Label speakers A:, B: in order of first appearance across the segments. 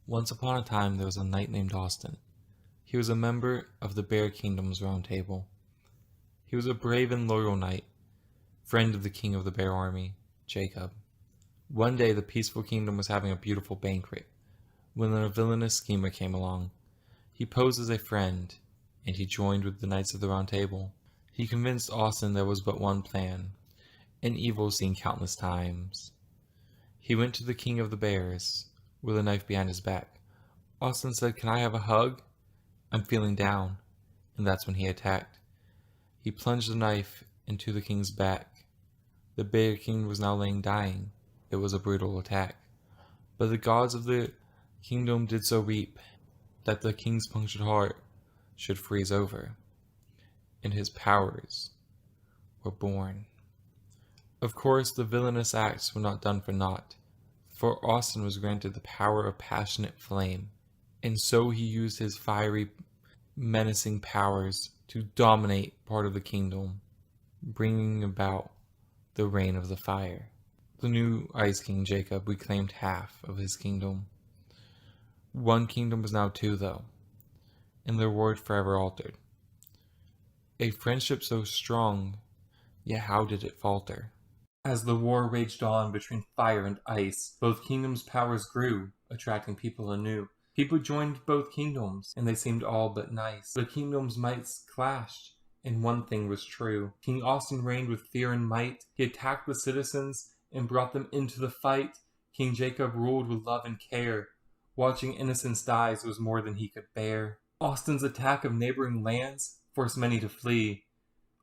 A: Once upon a time there was a knight named Austin. He was a member of the Bear Kingdom's Round Table. He was a brave and loyal knight, friend of the king of the bear army, Jacob. One day the peaceful kingdom was having a beautiful banquet, when a villainous schemer came along. He posed as a friend, and he joined with the knights of the Round Table. He convinced Austin there was but one plan, an evil seen countless times. He went to the king of the bears, with a knife behind his back. Austin said, "Can I have a hug? I'm feeling down." And that's when he attacked. He plunged the knife into the king's back. The bear king was now laying dying. It was a brutal attack. But the gods of the kingdom did so weep that the king's punctured heart should freeze over, and his powers were born. Of course, the villainous acts were not done for naught, for Austin was granted the power of passionate flame, and so he used his fiery, menacing powers to dominate part of the kingdom, bringing about the reign of the fire. The new Ice King Jacob reclaimed half of his kingdom. One kingdom was now two, though, and their word forever altered. A friendship so strong, yet how did it falter? As the war raged on between fire and ice, both kingdoms' powers grew, attracting people anew. People joined both kingdoms, and they seemed all but nice. The kingdoms' mights clashed, and one thing was true. King Austin reigned with fear and might. He attacked the citizens and brought them into the fight. King Jacob ruled with love and care. Watching innocents die was more than he could bear. Austin's attack of neighboring lands forced many to flee.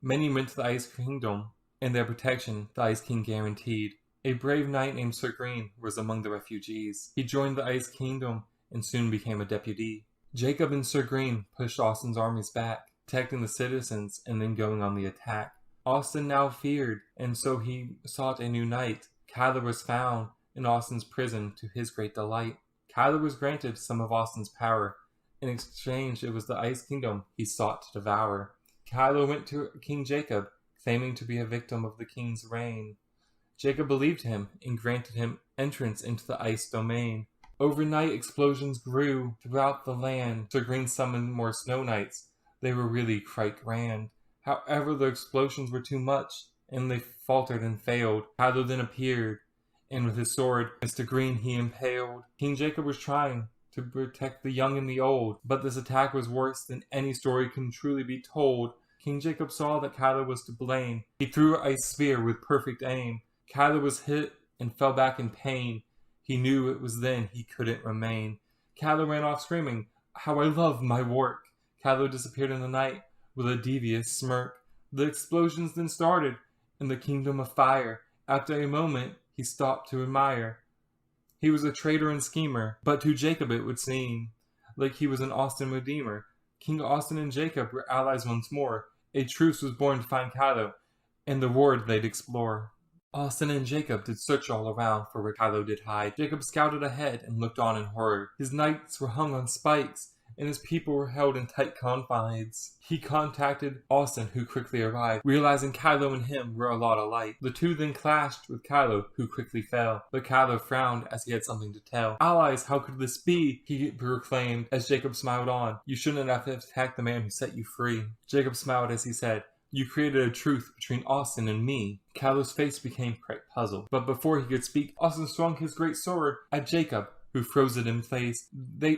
A: Many went to the Ice Kingdom, and their protection the Ice King guaranteed. A brave knight named Sir Green was among the refugees. He joined the Ice Kingdom and soon became a deputy. Jacob and Sir Green pushed Austin's armies back, protecting the citizens and then going on the attack. Austin now feared, and so he sought a new knight. Kyler was found in Austin's prison to his great delight. Kyler was granted some of Austin's power. In exchange, it was the Ice Kingdom he sought to devour. Kyler went to King Jacob, claiming to be a victim of the king's reign. Jacob believed him and granted him entrance into the ice domain. Overnight, explosions grew throughout the land. Sir Green summoned more snow knights. They were really quite grand. However, the explosions were too much, and they faltered and failed. Kyler then appeared, and with his sword, Mr. Green he impaled. King Jacob was trying to protect the young and the old, but this attack was worse than any story can truly be told. King Jacob saw that Kyler was to blame. He threw an ice spear with perfect aim. Kyler was hit and fell back in pain. He knew it was then he couldn't remain. Kyler ran off screaming, "How I love my work!" Kyler disappeared in the night with a devious smirk. The explosions then started in the kingdom of fire. After a moment, he stopped to admire. He was a traitor and schemer, but to Jacob it would seem like he was an Austin redeemer. King Austin and Jacob were allies once more. A truce was born to find Kylo, and the ward they'd explore. Austin and Jacob did search all around for where Kylo did hide. Jacob scouted ahead and looked on in horror. His knights were hung on spikes, and his people were held in tight confines. He contacted Austin, who quickly arrived, realizing Kylo and him were a lot alike. The two then clashed with Kylo, who quickly fell, but Kylo frowned as he had something to tell. "Allies, how could this be?" he proclaimed as Jacob smiled on. "You shouldn't have attacked the man who set you free." Jacob smiled as he said, "You created a truce between Austin and me." Kylo's face became quite puzzled, but before he could speak, Austin swung his great sword at Jacob, who froze it in place.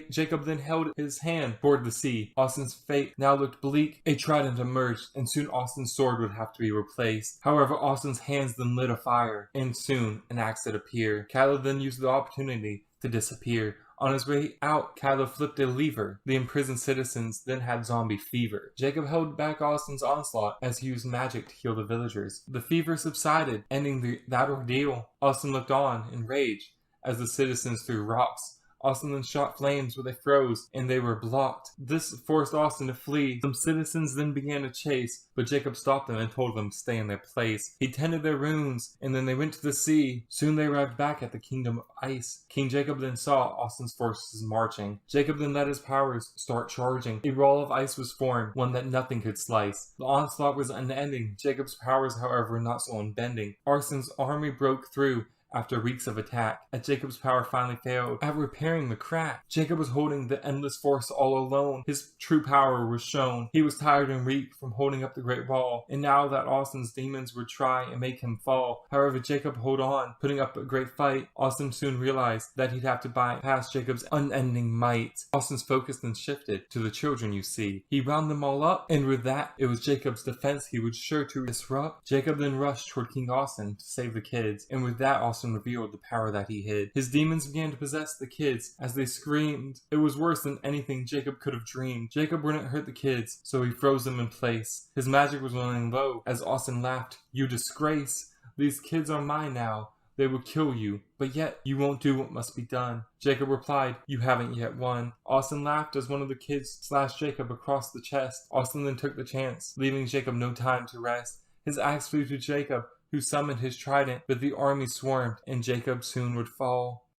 A: Jacob then held his hand toward the sea. Austin's fate now looked bleak. A trident emerged, and soon Austin's sword would have to be replaced. However, Austin's hands then lit a fire, and soon an axe had appeared. Kylo then used the opportunity to disappear. On his way out, Kylo flipped a lever. The imprisoned citizens then had zombie fever. Jacob held back Austin's onslaught as he used magic to heal the villagers. The fever subsided, ending that ordeal. Austin looked on in rage as the citizens threw rocks. Austin then shot flames where they froze, and they were blocked. This forced Austin to flee. Some citizens then began to chase, but Jacob stopped them and told them to stay in their place. He tended their wounds, and then they went to the sea. Soon they arrived back at the kingdom of ice. King Jacob then saw Austin's forces marching. Jacob then let his powers start charging. A wall of ice was formed, one that nothing could slice. The onslaught was unending. Jacob's powers, however, were not so unbending. Austin's army broke through after weeks of attack. As Jacob's power finally failed at repairing the crack, Jacob was holding the endless force all alone. His true power was shown. He was tired and weak from holding up the great wall, and now that Austin's demons would try and make him fall. However, Jacob held on, putting up a great fight. Austin soon realized that he'd have to bypass Jacob's unending might. Austin's focus then shifted to the children, you see. He rounded them all up, and with that, it was Jacob's defense he was sure to disrupt. Jacob then rushed toward King Austin to save the kids, and with that, Austin revealed the power that he hid. His demons began to possess the kids as they screamed. It was worse than anything Jacob could have dreamed. Jacob wouldn't hurt the kids, so he froze them in place. His magic was running low as Austin laughed. "You disgrace! These kids are mine now. They will kill you, but yet you won't do what must be done." Jacob replied, "You haven't yet won." Austin laughed as one of the kids slashed Jacob across the chest. Austin then took the chance, leaving Jacob no time to rest. His axe flew to Jacob, who summoned his trident, but the army swarmed, and Jacob soon would fall.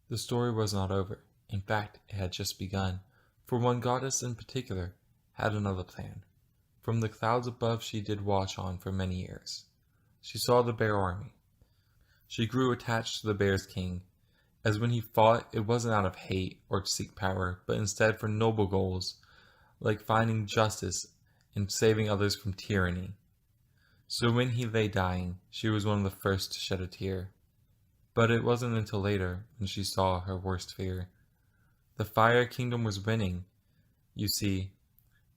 A: The story was not over. In fact, it had just begun, for one goddess in particular had another plan. From the clouds above she did watch on for many years. She saw the bear army. She grew attached to the bear's king, as when he fought, it wasn't out of hate or to seek power, but instead for noble goals, like finding justice and saving others from tyranny. So when he lay dying, she was one of the first to shed a tear. But it wasn't until later when she saw her worst fear. The Fire Kingdom was winning. You see,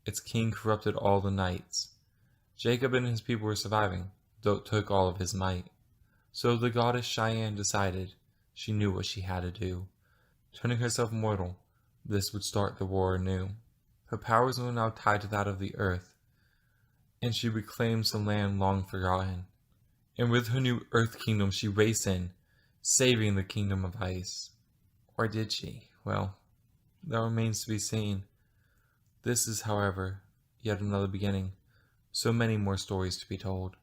A: its king corrupted all the knights. Jacob and his people were surviving, though it took all of his might. So the goddess Cheyenne decided she knew what she had to do. Turning herself mortal, this would start the war anew. Her powers were now tied to that of the earth, and she reclaimed some land long forgotten. And with her new earth kingdom she raced in, saving the kingdom of ice. Or did she? Well, that remains to be seen. This is, however, yet another beginning. So many more stories to be told.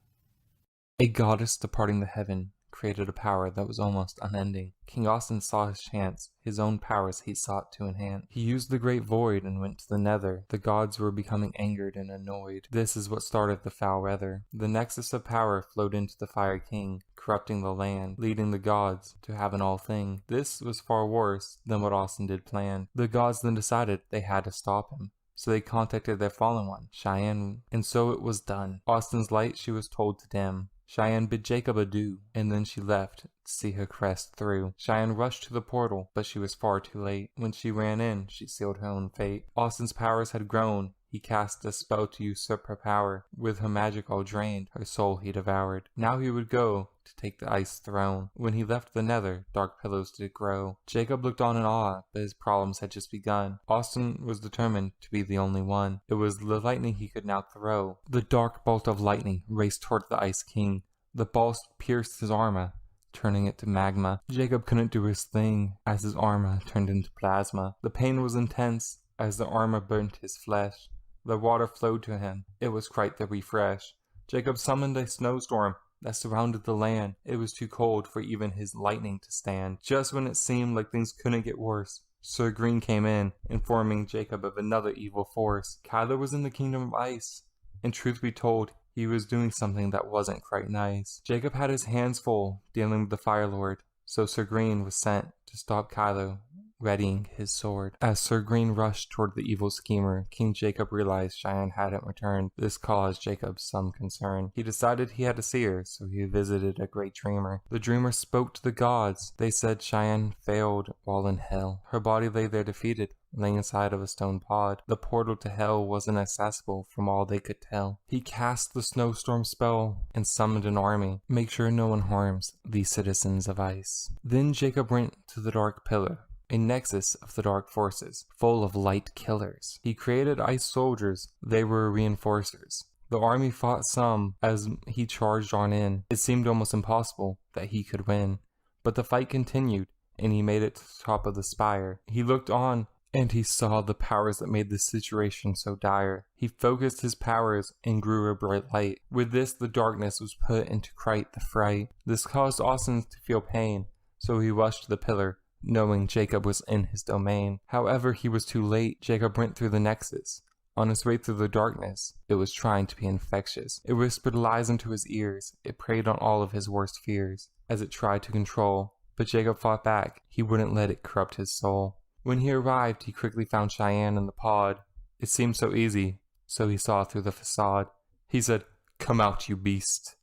A: A goddess departing the heaven created a power that was almost unending. King Austin saw his chance. His own powers he sought to enhance. He used the great void and went to the nether. The gods were becoming angered and annoyed. This is what started the foul weather. The nexus of power flowed into the Fire King, corrupting the land, leading the gods to have an all thing. This was far worse than what Austin did plan. The gods then decided they had to stop him. So they contacted their fallen one, Cheyenne, and so it was done. Austin's light she was told to dim. Cheyenne bid Jacob adieu, and then she left to see her crest through. Cheyenne rushed to the portal, but she was far too late. When she ran in, she sealed her own fate. Austin's powers had grown. He cast a spell to usurp her power. With her magic all drained, her soul he devoured. Now he would go to take the ice throne. When he left the nether, dark pillows did grow. Jacob looked on in awe, but his problems had just begun. Austin was determined to be the only one. It was the lightning he could now throw. The dark bolt of lightning raced toward the Ice King. The bolt pierced his armor, turning it to magma. Jacob couldn't do his thing, as his armor turned into plasma. The pain was intense, as the armor burnt his flesh. The water flowed to him. It was quite the refresh. Jacob summoned a snowstorm that surrounded the land. It was too cold for even his lightning to stand. Just when it seemed like things couldn't get worse, Sir Green came in, informing Jacob of another evil force. Kyler was in the kingdom of ice, and truth be told, he was doing something that wasn't quite nice. Jacob had his hands full dealing with the Fire Lord, so Sir Green was sent to stop Kylo, readying his sword. As Sir Green rushed toward the evil schemer, King Jacob realized Cheyenne hadn't returned. This caused Jacob some concern. He decided he had to see her, so he visited a great dreamer. The dreamer spoke to the gods. They said Cheyenne failed while in hell. Her body lay there defeated, laying inside of a stone pod. The portal to hell wasn't accessible from all they could tell. He cast the snowstorm spell and summoned an army. Make sure no one harms these citizens of ice. Then Jacob went to the dark pillar, a nexus of the dark forces, full of light killers. He created ice soldiers. They were reinforcers. The army fought some as he charged on in. It seemed almost impossible that he could win. But the fight continued, and he made it to the top of the spire. He looked on, and he saw the powers that made the situation so dire. He focused his powers and grew a bright light. With this, the darkness was put into quite the fright. This caused Austin to feel pain, so he rushed to the pillar, knowing Jacob was in his domain. However, he was too late. Jacob went through the nexus, On its way through the darkness, it was trying to be infectious. It whispered lies into his ears. It preyed on all of his worst fears as it tried to control. But Jacob fought back. He wouldn't let it corrupt his soul. When he arrived, he quickly found Cheyenne in the pod. It seemed so easy, so he saw through the facade. He said, "Come out, you beast."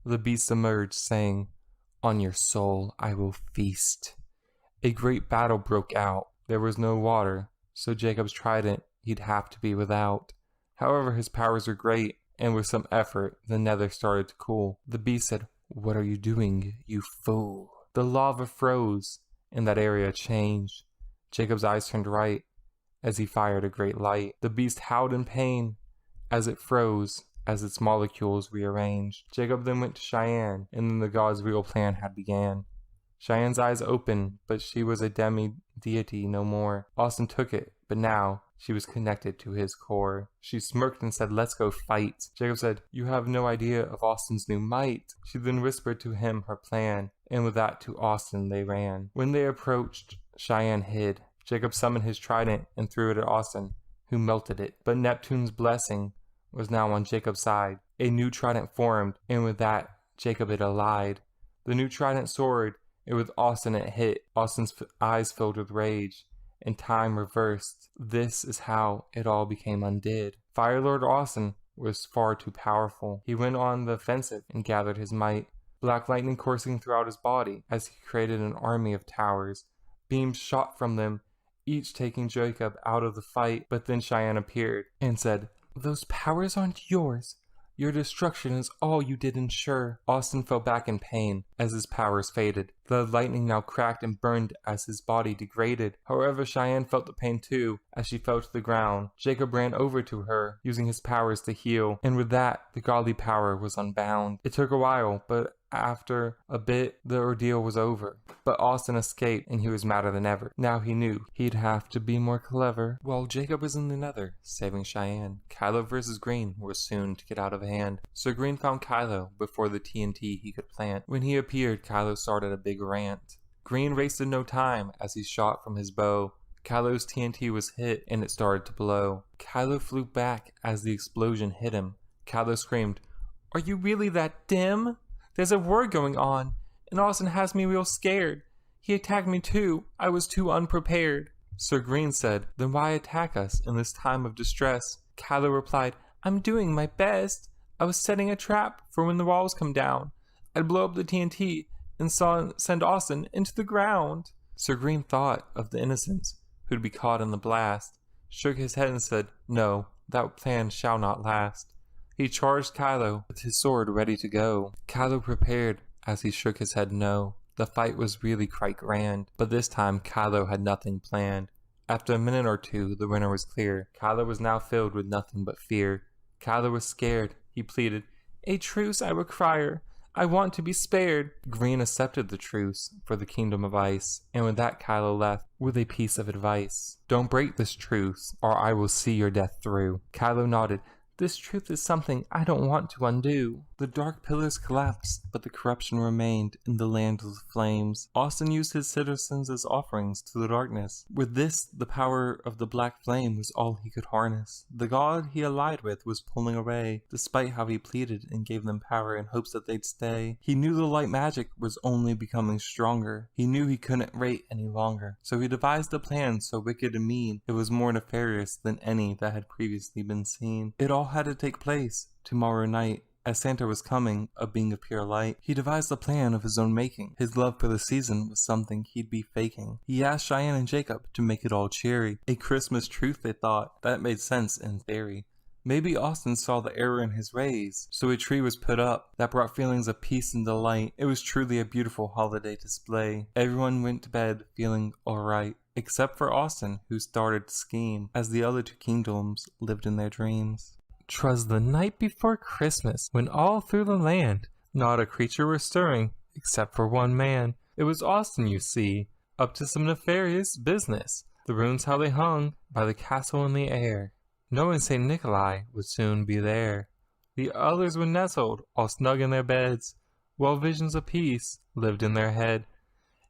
A: The beast emerged, saying, "On your soul I will feast." A great battle broke out. There was no water, so Jacob's trident he'd have to be without. However, his powers were great, and with some effort, the nether started to cool. The beast said, "What are you doing, you fool?" The lava froze, and that area changed. Jacob's eyes turned right as he fired a great light. The beast howled in pain as it froze, as its molecules rearranged. Jacob then went to Cheyenne, and then the god's real plan had began. Cheyenne's eyes opened, but she was a deity no more. Austin took it, but now she was connected to his core. She smirked and said, "Let's go fight." Jacob said, "You have no idea of Austin's new might." She then whispered to him her plan, and with that to Austin they ran. When they approached, Cheyenne hid. Jacob summoned his trident and threw it at Austin, who melted it. But Neptune's blessing was now on Jacob's side. A new trident formed, and with that, Jacob it allied. The new trident soared, and with Austin it hit. Austin's eyes filled with rage, and time reversed. This is how it all became undid. Fire Lord Austin was far too powerful. He went on the offensive and gathered his might. Black lightning coursing throughout his body as he created an army of towers. Beams shot from them, each taking Jacob out of the fight. But then Cheyenne appeared and said, "Those powers aren't yours. Your destruction is all you did ensure." Austin fell back in pain as his powers faded. The lightning now cracked and burned as his body degraded. However, Cheyenne felt the pain too as she fell to the ground. Jacob ran over to her, using his powers to heal, and with that, the godly power was unbound. It took a while, but after a bit, the ordeal was over. But Austin escaped, and he was madder than ever. Now he knew he'd have to be more clever. While Jacob was in the nether, saving Cheyenne, Kylo versus Green was soon to get out of hand. So Green found Kylo before the TNT he could plant. When he appeared, Kylo started a big rant. Green wasted no time as he shot from his bow. Kylo's TNT was hit, and it started to blow. Kylo flew back as the explosion hit him. Kylo screamed, "Are you really that dim? There's a war going on, and Austin has me real scared. He attacked me too. I was too unprepared." Sir Green said, "Then why attack us in this time of distress?" Kylo replied, "I'm doing my best. I was setting a trap for when the walls come down. I'd blow up the TNT and send Austin into the ground." Sir Green thought of the innocents who'd be caught in the blast, shook his head and said, "No, that plan shall not last." He charged Kylo with his sword ready to go. Kylo prepared as he shook his head no. The fight was really quite grand, but this time Kylo had nothing planned. After a minute or two, the winner was clear. Kylo was now filled with nothing but fear. Kylo was scared. He pleaded, "A truce I require. I want to be spared." Green accepted the truce for the kingdom of ice, and with that Kylo left with a piece of advice. "Don't break this truce, or I will see your death through." Kylo nodded. "This truth is something I don't want to undo." The dark pillars collapsed, but the corruption remained in the land of the flames. Austin used his citizens as offerings to the darkness. With this, the power of the black flame was all he could harness. The god he allied with was pulling away, despite how he pleaded and gave them power in hopes that they'd stay. He knew the light magic was only becoming stronger. He knew he couldn't wait any longer, so he devised a plan so wicked and mean it was more nefarious than any that had previously been seen. It all had to take place tomorrow night. As Santa was coming, a being of pure light, he devised a plan of his own making. His love for the season was something he'd be faking. He asked Cheyenne and Jacob to make it all cheery. A Christmas truth, they thought. That made sense in theory. Maybe Austin saw the error in his ways, so a tree was put up that brought feelings of peace and delight. It was truly a beautiful holiday display. Everyone went to bed feeling alright, except for Austin, who started to scheme, as the other two kingdoms lived in their dreams. 'Twas the night before Christmas, when all through the land not a creature was stirring, except for one man. It was Austin, you see, up to some nefarious business. The runes how they hung by the castle in the air, knowing St. Nikolai would soon be there. The others were nestled, all snug in their beds, while visions of peace lived in their head.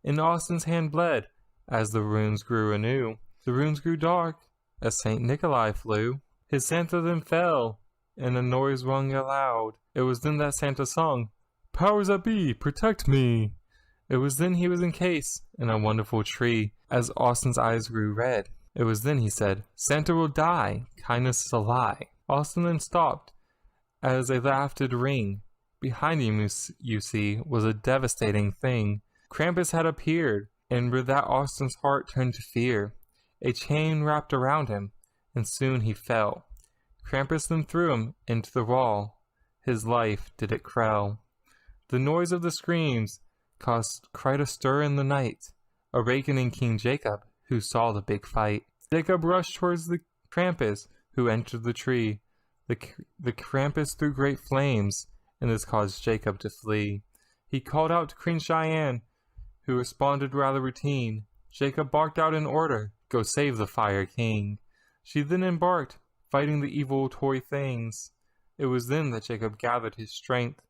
A: And Austin's hand bled as the runes grew anew. The runes grew dark as St. Nikolai flew. His Santa then fell, and a noise rung aloud. It was then that Santa sung, "Powers that be, protect me!" It was then he was encased in a wonderful tree, as Austin's eyes grew red. It was then he said, "Santa will die, kindness is a lie." Austin then stopped, as a laugh did ring. Behind him, you see, was a devastating thing. Krampus had appeared, and with that Austin's heart turned to fear. A chain wrapped around him, and soon he fell. Krampus then threw him into the wall. His life did it quell. The noise of the screams caused quite a stir in the night, awakening King Jacob, who saw the big fight. Jacob rushed towards the Krampus, who entered the tree. The Krampus threw great flames, and this caused Jacob to flee. He called out to Queen Cheyenne, who responded rather routine. Jacob barked out an order, "Go save the Fire King." She then embarked, fighting the evil toy things. It was then that Jacob gathered his strength,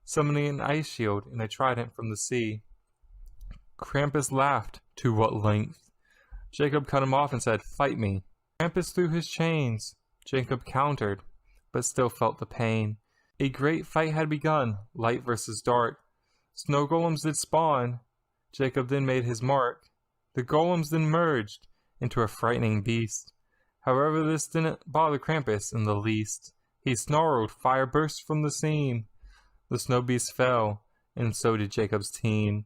A: summoning an ice shield and a trident from the sea. Krampus laughed, "To what length?" Jacob cut him off and said, "Fight me." Krampus threw his chains. Jacob countered, but still felt the pain. A great fight had begun, light versus dark. Snow golems did spawn. Jacob then made his mark. The golems then merged into a frightening beast. However, this didn't bother Krampus in the least. He snarled, fire burst from the seam. The snow beast fell, and so did Jacob's team.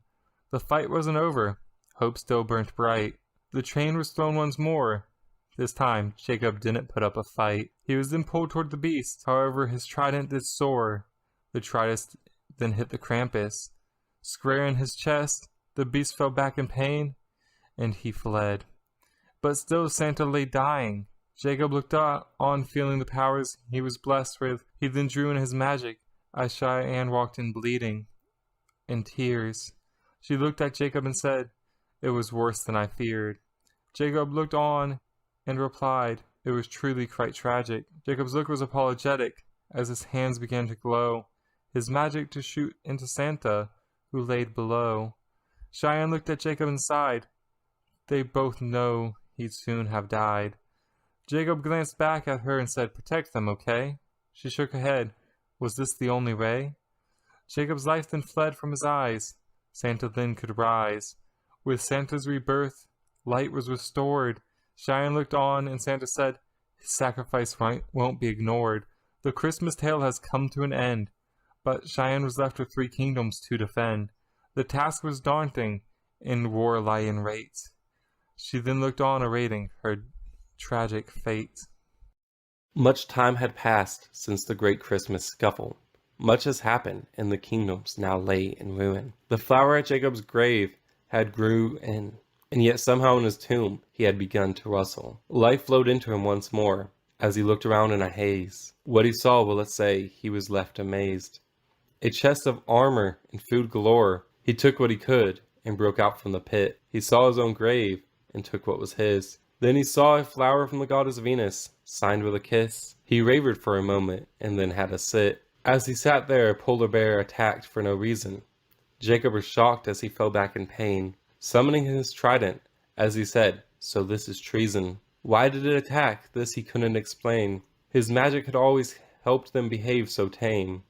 A: The fight wasn't over. Hope still burnt bright. The train was thrown once more. This time, Jacob didn't put up a fight. He was then pulled toward the beast. However, his trident did soar. The trident then hit the Krampus. Square in his chest, the beast fell back in pain, and he fled. But still Santa lay dying. Jacob looked on, feeling the powers he was blessed with. He then drew in his magic, as Cheyenne walked in bleeding, in tears. She looked at Jacob and said, "It was worse than I feared." Jacob looked on and replied, "It was truly quite tragic." Jacob's look was apologetic, as his hands began to glow, his magic to shoot into Santa, who laid below. Cheyenne looked at Jacob and sighed. They both know he'd soon have died. Jacob glanced back at her and said, "Protect them, okay?" She shook her head. Was this the only way? Jacob's life then fled from his eyes. Santa then could rise. With Santa's rebirth, light was restored. Cheyenne looked on, and Santa said, "His sacrifice won't be ignored. The Christmas tale has come to an end." But Cheyenne was left with 3 kingdoms to defend. The task was daunting, and war lay in wait. She then looked on, awaiting her tragic fate.
B: Much time had passed since the great Christmas scuffle. Much has happened, and the kingdoms now lay in ruin. The flower at Jacob's grave had grew in, and yet somehow in his tomb he had begun to rustle. Life flowed into him once more, as he looked around in a haze. What he saw, well, let's say, he was left amazed. A chest of armor and food galore. He took what he could, and broke out from the pit. He saw his own grave, and took what was his. Then he saw a flower from the goddess Venus, signed with a kiss. He wavered for a moment, and then had a sit. As he sat there, a polar bear attacked for no reason. Jacob was shocked as he fell back in pain, summoning his trident, as he said, "So this is treason." Why did it attack? This he couldn't explain. His magic had always helped them behave so tame.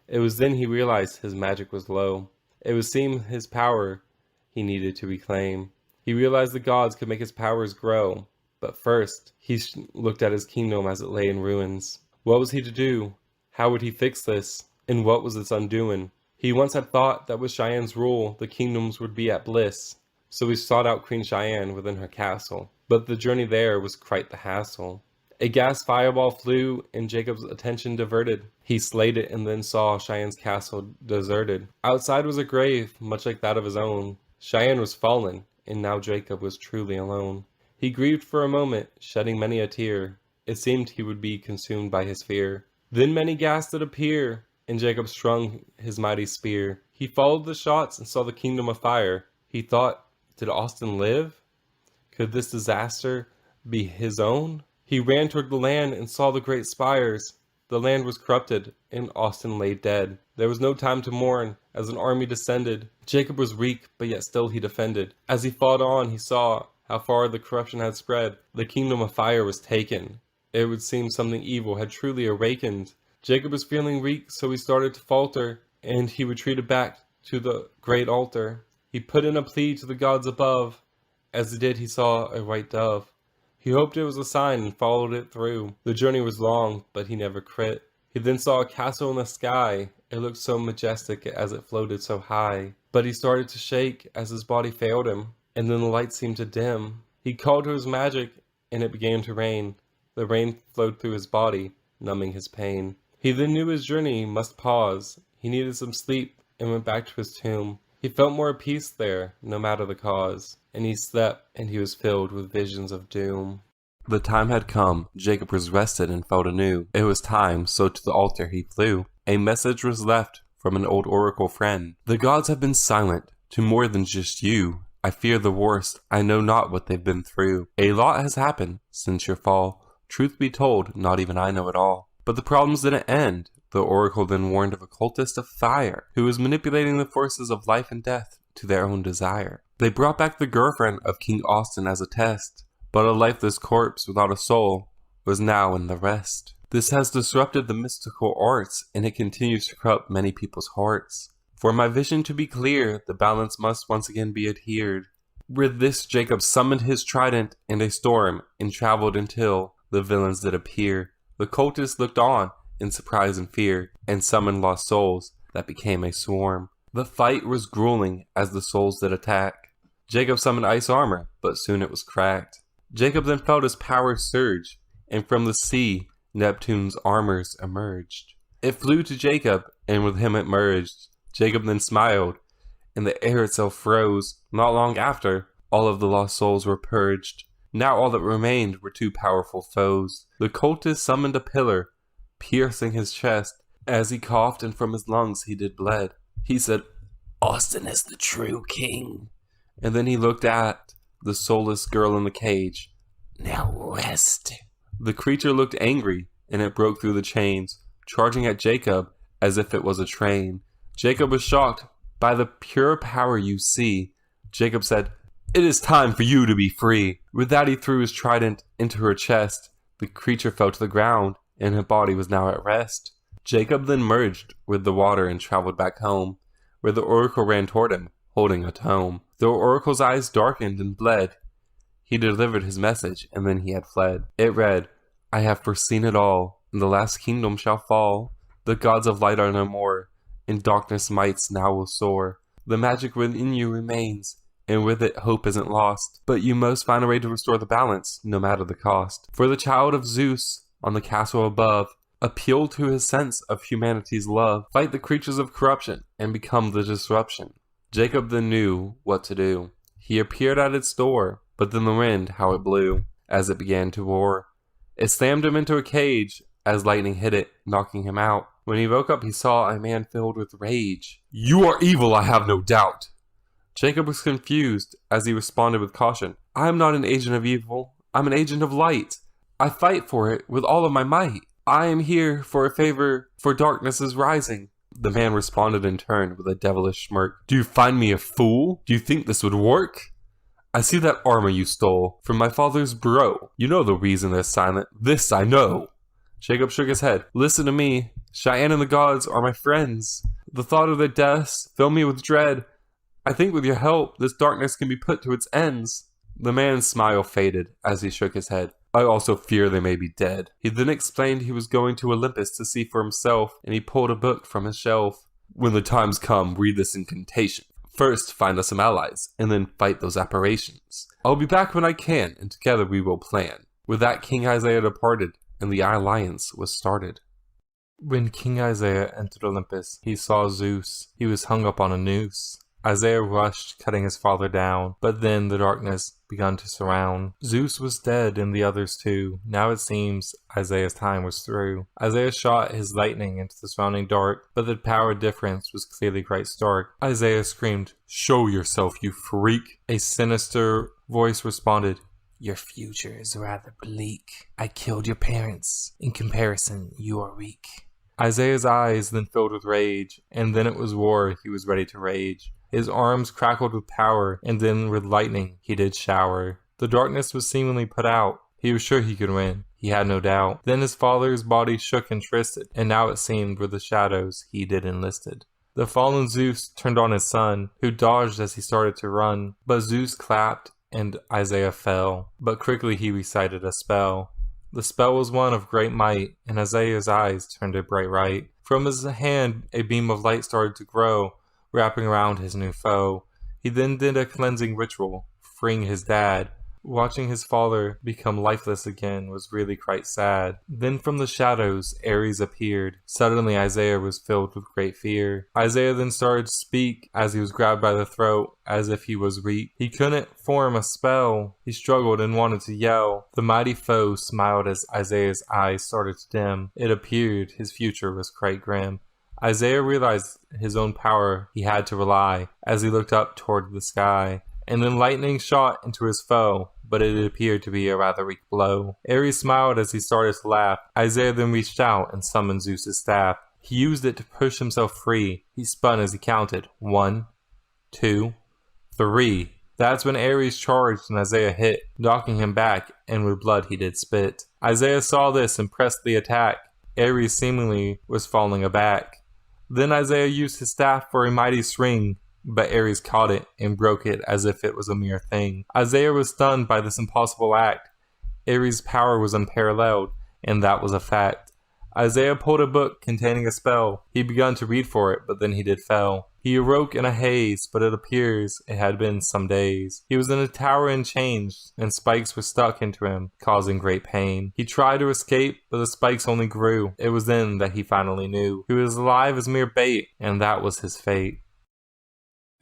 B: It was then he realized his magic was low. It would seem his power he needed to reclaim. He realized the gods could make his powers grow. But first, he looked at his kingdom as it lay in ruins. What was he to do? How would he fix this? And what was its undoing? He once had thought that with Cheyenne's rule, the kingdoms would be at bliss. So he sought out Queen Cheyenne within her castle. But the journey there was quite the hassle. A gas fireball flew, and Jacob's attention diverted. He slayed it and then saw Cheyenne's castle deserted. Outside was a grave, much like that of his own. Cheyenne was fallen, and now Jacob was truly alone. He grieved for a moment, shedding many a tear. It seemed he would be consumed by his fear. Then many gas did appear, and Jacob strung his mighty spear. He followed the shots and saw the kingdom afire. He thought, did Austin live? Could this disaster be his own? He ran toward the land and saw the great spires. The land was corrupted, and Austin lay dead. There was no time to mourn, as an army descended. Jacob was weak, but yet still he defended. As he fought on, he saw how far the corruption had spread. The kingdom of fire was taken, It would seem something evil had truly awakened. Jacob was feeling weak, so he started to falter, and he retreated back to the great altar. He put in a plea to the gods above. As he did, he saw a white dove. He hoped it was a sign and followed it through. The journey was long, but he never quit. He then saw a castle in the sky. It looked so majestic as it floated so high. But he started to shake as his body failed him, and then the light seemed to dim. He called to his magic, and it began to rain. The rain flowed through his body, numbing his pain. He then knew his journey must pause. He needed some sleep and went back to his tomb. He felt more at peace there, no matter the cause. And he slept, and he was filled with visions of doom. The time had come. Jacob was rested and felt anew. It was time, so to the altar he flew. A message was left from an old oracle friend. The gods have been silent to more than just you. I fear the worst. I know not what they've been through. A lot has happened since your fall. Truth be told, not even I know it all. But the problems didn't end. The oracle then warned of a cultist of fire who was manipulating the forces of life and death to their own desire. They brought back the girlfriend of King Austin as a test, but a lifeless corpse without a soul was now in the rest. This has disrupted the mystical arts, and it continues to corrupt many people's hearts. For my vision to be clear, the balance must once again be adhered. With this, Jacob summoned his trident and a storm, and traveled until the villains did appear. The cultists looked on in surprise and fear, and summoned lost souls that became a swarm. The fight was grueling as the souls did attack. Jacob summoned ice armor, but soon it was cracked. Jacob then felt his power surge, and from the sea, Neptune's armors emerged. It flew to Jacob, and with him it merged. Jacob then smiled, and the air itself froze. Not long after, all of the lost souls were purged. Now all that remained were two powerful foes. The cultist summoned a pillar, piercing his chest. As he coughed and from his lungs he did bled, he said, "Austin is the true king." And then he looked at the soulless girl in the cage. "Now rest." The creature looked angry, and it broke through the chains, charging at Jacob as if it was a train. Jacob was shocked. "By the pure power you see," Jacob said, "it is time for you to be free." With that he threw his trident into her chest. The creature fell to the ground, and her body was now at rest. Jacob then merged with the water and traveled back home, where the oracle ran toward him, holding a tome. The oracle's eyes darkened and bled. He delivered his message, and then he had fled. It read, "I have foreseen it all, and the last kingdom shall fall. The gods of light are no more, and darkness mights now will soar. The magic within you remains, and with it hope isn't lost. But you must find a way to restore the balance, no matter the cost. For the child of Zeus, on the castle above, appeal to his sense of humanity's love. Fight the creatures of corruption, and become the disruption." Jacob then knew what to do. He appeared at its door, but then the wind, how it blew, as it began to roar. It slammed him into a cage, as lightning hit it, knocking him out. When he woke up, he saw a man filled with rage. "You are evil, I have no doubt." Jacob was confused, as he responded with caution. "I am not an agent of evil. I'm an agent of light. I fight for it with all of my might. I am here for a favor, for darkness is rising." The man responded in turn with a devilish smirk. "Do you find me a fool? Do you think this would work? I see that armor you stole from my father's bro. You know the reason they're silent. This I know." Jacob shook his head. "Listen to me. Cheyenne and the gods are my friends. The thought of their deaths fill me with dread. I think with your help, this darkness can be put to its ends." The man's smile faded as he shook his head. "I also fear they may be dead." He then explained he was going to Olympus to see for himself, and he pulled a book from his shelf. "When the times come, read this incantation. First, find us some allies, and then fight those apparitions. I'll be back when I can, and together we will plan." With that, King Isaiah departed, and the alliance was started. When King Isaiah entered Olympus, he saw Zeus. He was hung up on a noose. Isaiah rushed, cutting his father down, but then the darkness began to surround. Zeus was dead, and the others too. Now it seems Isaiah's time was through. Isaiah shot his lightning into the surrounding dark, but the power difference was clearly quite stark. Isaiah screamed, "Show yourself, you freak!" A sinister voice responded, "Your future is rather bleak. I killed your parents. In comparison, you are weak." Isaiah's eyes then filled with rage, and then it was war. He was ready to rage. His arms crackled with power, and then with lightning he did shower. The darkness was seemingly put out,
A: He was sure he could win. He had no doubt. Then his father's body shook and twisted, and now it seemed were the shadows he did enlisted. The fallen Zeus turned on his son, who dodged as he started to run. But Zeus clapped, and Isaiah fell. But quickly he recited a spell. The spell was one of great might, and Isaiah's eyes turned a bright right. From his hand a beam of light started to grow, wrapping around his new foe. He then did a cleansing ritual, freeing his dad. Watching his father become lifeless again was really quite sad. Then from the shadows, Ares appeared. Suddenly Isaiah was filled with great fear. Isaiah then started to speak as he was grabbed by the throat, as if he was weak. He couldn't form a spell. He struggled and wanted to yell. The mighty foe smiled as Isaiah's eyes started to dim. It appeared his future was quite grim. Isaiah realized his own power he had to rely as he looked up toward the sky. And then lightning shot into his foe, but it appeared to be a rather weak blow. Ares smiled as he started to laugh. Isaiah then reached out and summoned Zeus's staff. He used it to push himself free. He spun as he counted. 1, 2, 3. That's when Ares charged and Isaiah hit, knocking him back, and with blood he did spit. Isaiah saw this and pressed the attack. Ares seemingly was falling aback. Then Isaiah used his staff for a mighty swing, but Ares caught it and broke it as if it was a mere thing. Isaiah was stunned by this impossible act. Ares' power was unparalleled, and that was a fact. Isaiah pulled a book containing a spell. He began to read for it, but then he did fell. He awoke in a haze, but it appears it had been some days. He was in a tower in chains, and spikes were stuck into him, causing great pain. He tried to escape, but the spikes only grew. It was then that he finally knew. He was alive as mere bait, and that was his fate.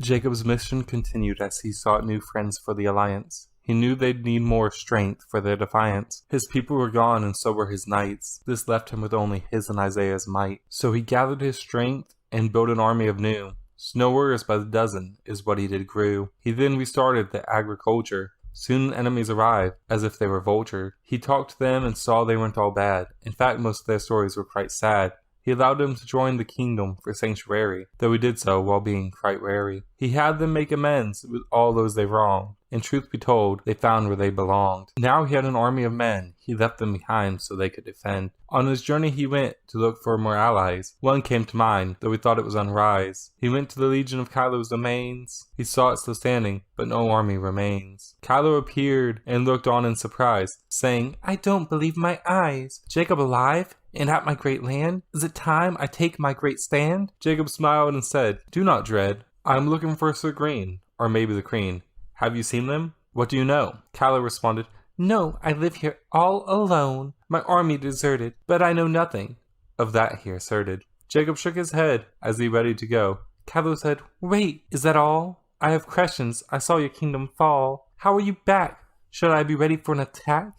A: Jacob's mission continued as he sought new friends for the alliance. He knew they'd need more strength for their defiance. His people were gone and so were his knights. This left him with only his and Isaiah's might. So he gathered his strength and built an army of new. Snow warriors by the dozen is what he did grew. He then restarted the agriculture. Soon enemies arrived, as if they were vultured. He talked to them and saw they weren't all bad. In fact, most of their stories were quite sad. He allowed them to join the kingdom for sanctuary, though he did so while being quite wary. He had them make amends with all those they wronged, and truth be told, they found where they belonged. Now he had an army of men. He left them behind so they could defend. On his journey he went to look for more allies. One came to mind, though he thought it was unwise. He went to the legion of Chilo's domains. He saw it still standing, but no army remains. Chilo appeared and looked on in surprise, saying, "I don't believe my eyes. Jacob alive? And at my great land? Is it time I take my great stand?" Jacob smiled and said, "Do not dread. I am looking for Sir Green, or maybe the Queen. Have you seen them? What do you know?" Chilo responded, "No, I live here all alone. My army deserted, but I know nothing of that," he asserted. Jacob shook his head as he ready to go. Chilo said, "Wait, is that all? I have questions. I saw your kingdom fall. How are you back? Should I be ready for an attack?"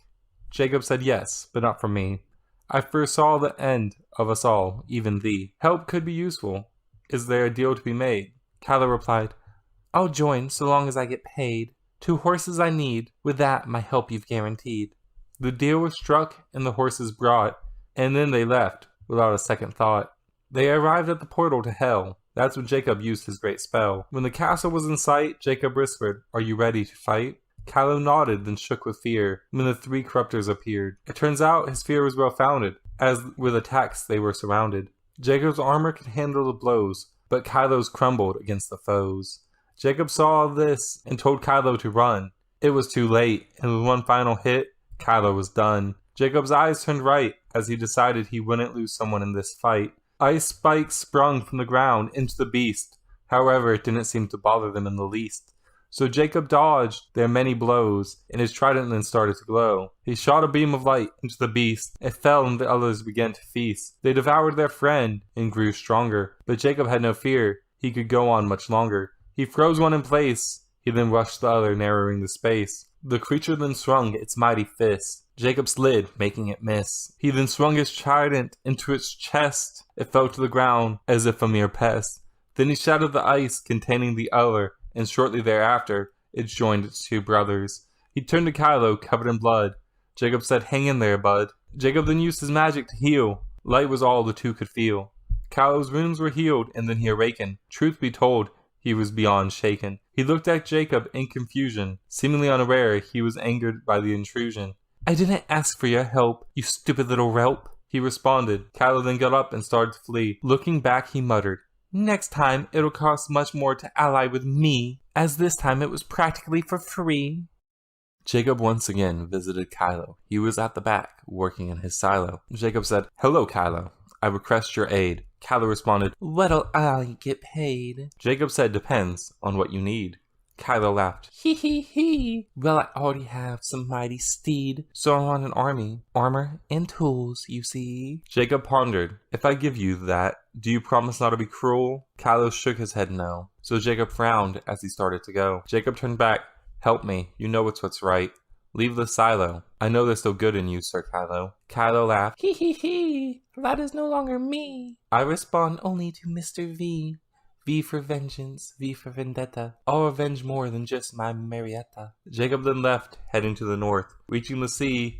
A: Jacob said, "Yes, but not from me. I foresaw the end of us all, even thee. Help could be useful. Is there a deal to be made?" Chilo replied, "I'll join so long as I get paid. 2 horses I need, with that my help you've guaranteed." The deal was struck and the horses brought, and then they left without a second thought. They arrived at the portal to hell. That's when Jacob used his great spell. When the castle was in sight, Jacob whispered, "Are you ready to fight?" Chilo nodded, then shook with fear when the 3 corruptors appeared. It turns out his fear was well founded, as with attacks they were surrounded. Jacob's armor could handle the blows, but Chilo's crumbled against the foes. Jacob saw this and told Chilo to run. It was too late, and with one final hit, Chilo was done. Jacob's eyes turned right as he decided he wouldn't lose someone in this fight. Ice spikes sprung from the ground into the beast. However, it didn't seem to bother them in the least. So Jacob dodged their many blows, and his trident then started to glow. He shot a beam of light into the beast. It fell, and the others began to feast. They devoured their friend and grew stronger. But Jacob had no fear. He could go on much longer. He froze one in place. He then rushed the other, narrowing the space. The creature then swung its mighty fist. Jacob slid, making it miss. He then swung his trident into its chest. It fell to the ground as if a mere pest. Then he shattered the ice containing the other, and shortly thereafter, it joined its 2 brothers. He turned to Chilo, covered in blood. Jacob said, "Hang in there, bud." Jacob then used his magic to heal. Light was all the 2 could feel. Chilo's wounds were healed, and then he awakened. Truth be told, he was beyond shaken. He looked at Jacob in confusion. Seemingly unaware, he was angered by the intrusion. I didn't ask for your help, you stupid little whelp, he responded. Kylo then got up and started to flee. Looking back, he muttered, next time, it'll cost much more to ally with me, as this time it was practically for free. Jacob once again visited Kylo. He was at the back, working in his silo. Jacob said, hello, Kylo. I request your aid. Kylo responded, what'll I get paid? Jacob said, depends on what you need. Kylo laughed, hee hee hee. Well, I already have some mighty steed, so I want an army, armor, and tools, you see. Jacob pondered, if I give you that, do you promise not to be cruel? Kylo shook his head no, so Jacob frowned as he started to go. Jacob turned back, help me, you know it's what's right. Leave the silo. I know there's still good in you, Sir Kylo. Kylo laughed, hee hee hee, that is no longer me. I respond only to Mr. V. V for vengeance, V for vendetta. I'll avenge more than just my Marietta. Jacob then left, heading to the north. Reaching the sea,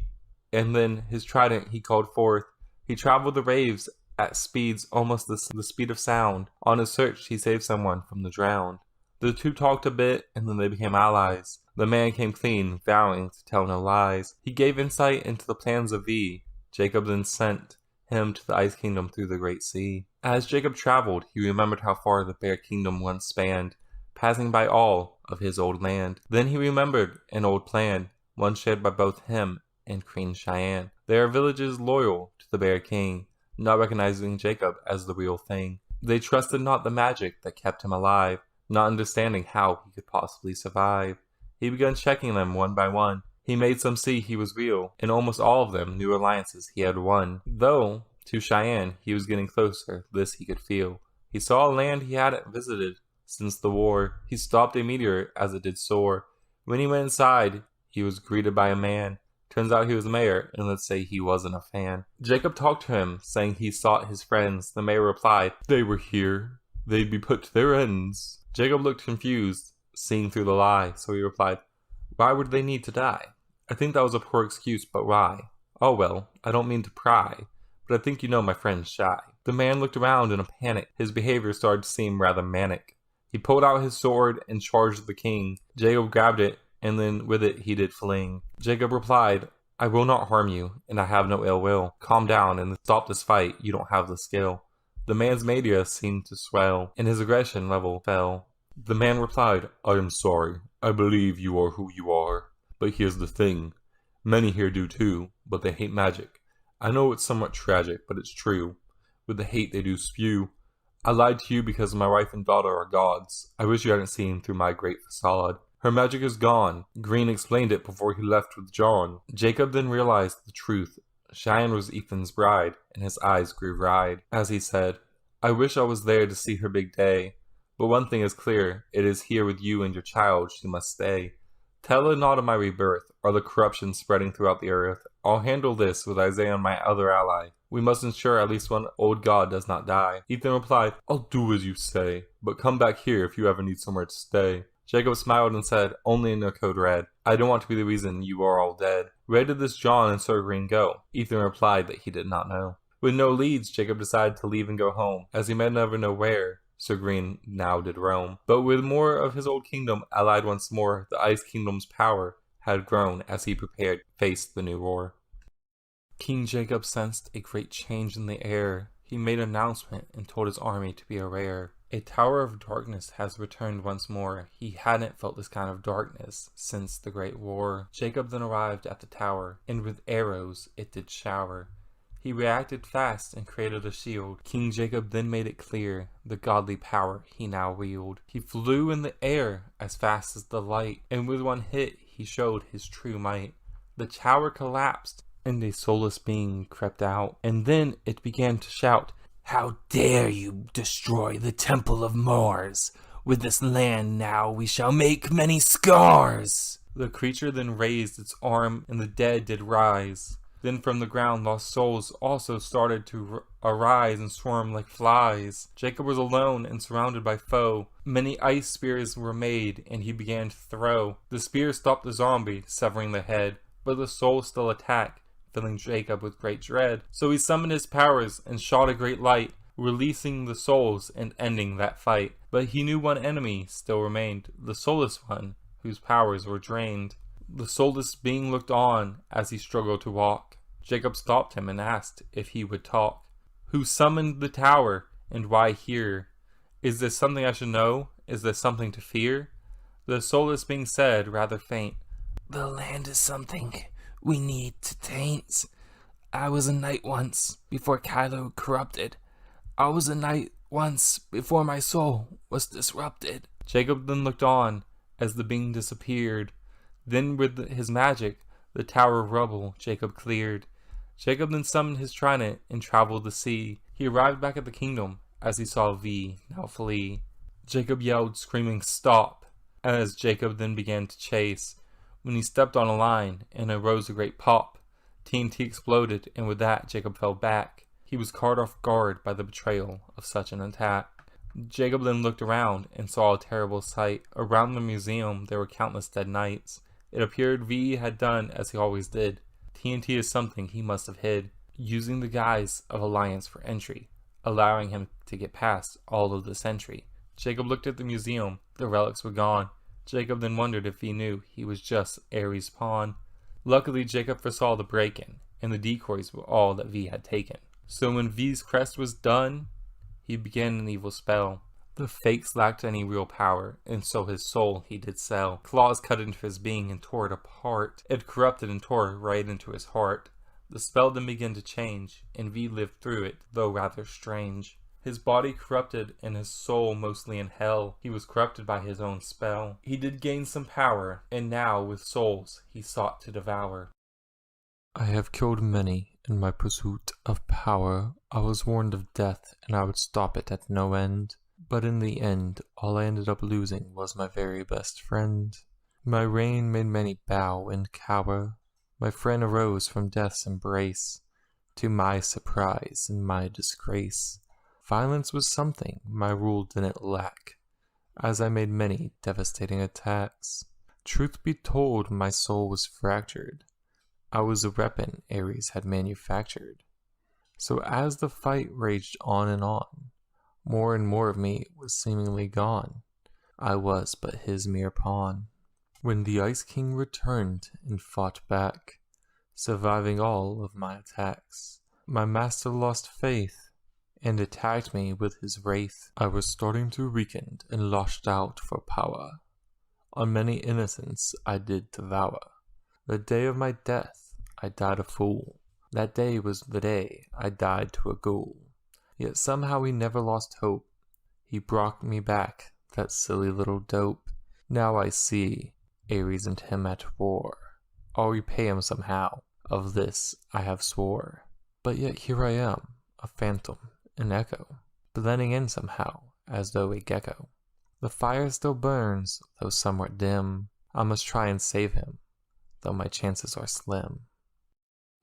A: and then his trident he called forth. He traveled the waves at speeds almost the speed of sound. On his search, he saved someone from the drowned. The two talked a bit, and then they became allies. The man came clean, vowing to tell no lies. He gave insight into the plans of V. Jacob then sent him to the Ice Kingdom through the Great Sea. As Jacob traveled, he remembered how far the Bear Kingdom once spanned, passing by all of his old land. Then he remembered an old plan, one shared by both him and Queen Cheyenne. There are villages loyal to the Bear King, not recognizing Jacob as the real thing. They trusted not the magic that kept him alive, not understanding how he could possibly survive. He began checking them one by one. He made some see he was real, and almost all of them knew alliances he had won. Though, to Cheyenne, he was getting closer, this he could feel. He saw a land he hadn't visited since the war. He stopped a meteor as it did soar. When he went inside, he was greeted by a man. Turns out he was the mayor, and let's say he wasn't a fan. Jacob talked to him, saying he sought his friends. The mayor replied, they were here. They'd be put to their ends. Jacob looked confused, seeing through the lie, so he replied, why would they need to die? I think that was a poor excuse, but why? Oh well, I don't mean to pry, but I think you know my friend's shy. The man looked around in a panic. His behavior started to seem rather manic. He pulled out his sword and charged the king. Jacob grabbed it, and then with it he did fling. Jacob replied, I will not harm you, and I have no ill will. Calm down and stop this fight, you don't have the skill. The man's mania seemed to swell, and his aggression level fell. The man replied, I am sorry. I believe you are who you are. But here's the thing. Many here do too, but they hate magic. I know it's somewhat tragic, but it's true. With the hate they do spew. I lied to you because my wife and daughter are gods. I wish you hadn't seen through my great facade. Her magic is gone. Green explained it before he left with John. Jacob then realized the truth. Cheyenne was Ethan's bride, and his eyes grew wide as he said, I wish I was there to see her big day. But one thing is clear, it is here with you and your child she must stay. Tell her not of my rebirth, or the corruption spreading throughout the earth. I'll handle this with Isaiah and my other ally. We must ensure at least one old god does not die. Ethan replied, I'll do as you say, but come back here if you ever need somewhere to stay. Jacob smiled and said, only in a code red. I don't want to be the reason you are all dead. Where did this John and Sir Green go? Ethan replied that he did not know. With no leads, Jacob decided to leave and go home, as he may never know where Sir Green now did roam. But with more of his old kingdom allied once more, the Ice Kingdom's power had grown as he prepared to face the new war. King Jacob sensed a great change in the air. He made an announcement and told his army to be aware. A tower of darkness has returned once more. He hadn't felt this kind of darkness since the Great War. Jacob then arrived at the tower, and with arrows it did shower. He reacted fast and created a shield. King Jacob then made it clear the godly power he now wield. He flew in the air as fast as the light, and with one hit he showed his true might. The tower collapsed, and a soulless being crept out, and then it began to shout, How dare you destroy the Temple of Mars? With this land now we shall make many scars. The creature then raised its arm, and the dead did rise. Then from the ground lost souls also started to arise and swarm like flies. Jacob was alone and surrounded by foe. Many ice spears were made, and he began to throw. The spear stopped the zombie, severing the head, but the souls still attacked, filling Jacob with great dread. So he summoned his powers and shot a great light, releasing the souls and ending that fight. But he knew one enemy still remained, the soulless one, whose powers were drained. The soulless being looked on as he struggled to walk. Jacob stopped him and asked if he would talk. Who summoned the tower, and why here? Is this something I should know? Is this something to fear? The soulless being said, rather faint,
C: The land is something we need to taint. I was a knight once, before Kylo corrupted. I was a knight once, before my soul was disrupted.
A: Jacob then looked on as the being disappeared. Then with his magic, the tower of rubble Jacob cleared. Jacob then summoned his trident and traveled the sea. He arrived back at the kingdom as he saw V now flee. Jacob yelled, screaming, "Stop!" as Jacob then began to chase. When he stepped on a line and arose a great pop, TNT exploded, and with that Jacob fell back. He was caught off guard by the betrayal of such an attack. Jacob then looked around and saw a terrible sight. Around the museum there were countless dead knights. It appeared V had done as he always did. TNT is something he must have hid, using the guise of alliance for entry, allowing him to get past all of the sentry. Jacob looked at the museum. The relics were gone. Jacob then wondered if he knew he was just Ares' pawn. Luckily, Jacob foresaw the break-in, and the decoys were all that V had taken. So when V's crest was done, he began an evil spell. The fakes lacked any real power, and so his soul he did sell. Claws cut into his being and tore it apart. It corrupted and tore right into his heart. The spell then began to change, and V lived through it, though rather strange. His body corrupted, and his soul mostly in hell. He was corrupted by his own spell. He did gain some power, and now with souls he sought to devour. I have killed many in my pursuit of power. I was warned of death, and I would stop it at no end. But in the end, all I ended up losing was my very best friend. My reign made many bow and cower. My friend arose from death's embrace, to my surprise and my disgrace. Violence was something my rule didn't lack, as I made many devastating attacks. Truth be told, my soul was fractured. I was a weapon Ares had manufactured. So as the fight raged on and on, more and more of me was seemingly gone. I was but his mere pawn. When the Ice King returned and fought back, surviving all of my attacks, my master lost faith and attacked me with his wraith. I was starting to weaken and lashed out for power. On many innocents I did devour. The day of my death I died a fool. That day was the day I died to a ghoul. Yet somehow he never lost hope. He brought me back, that silly little dope. Now I see Ares and him at war. I'll repay him somehow. Of this I have swore. But yet here I am, a phantom, an echo, blending in somehow, as though a gecko. The fire still burns, though somewhat dim. I must try and save him, though my chances are slim.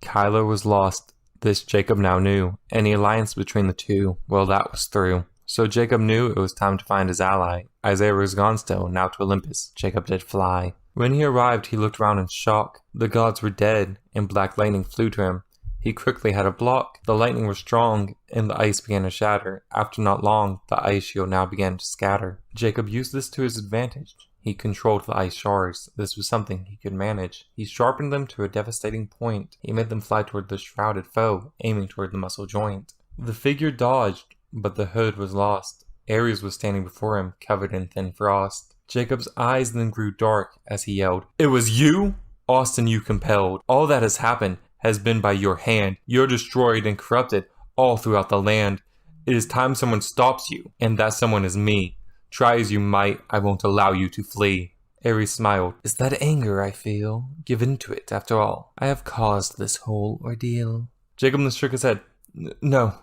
A: Kylo was lost. This Jacob now knew. Any alliance between the two, well, that was through. So Jacob knew it was time to find his ally. Isaiah was gone still, now to Olympus Jacob did fly. When he arrived, he looked round in shock. The gods were dead, and black lightning flew to him. He quickly had a block. The lightning was strong, and the ice began to shatter. After not long, the ice shield now began to scatter. Jacob used this to his advantage. He controlled the ice shards. This was something he could manage. He sharpened them to a devastating point. He made them fly toward the shrouded foe, aiming toward the muscle joint. The figure dodged, but the hood was lost. Ares was standing before him, covered in thin frost. Jacob's eyes then grew dark as he yelled, "It was you? Austin, you compelled. All that has happened has been by your hand. You're destroyed and corrupted all throughout the land. It is time someone stops you, and that someone is me. Try as you might, I won't allow you to flee." Ares smiled. "Is that anger I feel? Give in to it, after all. I have caused this whole ordeal." Jacob then shook his head. No.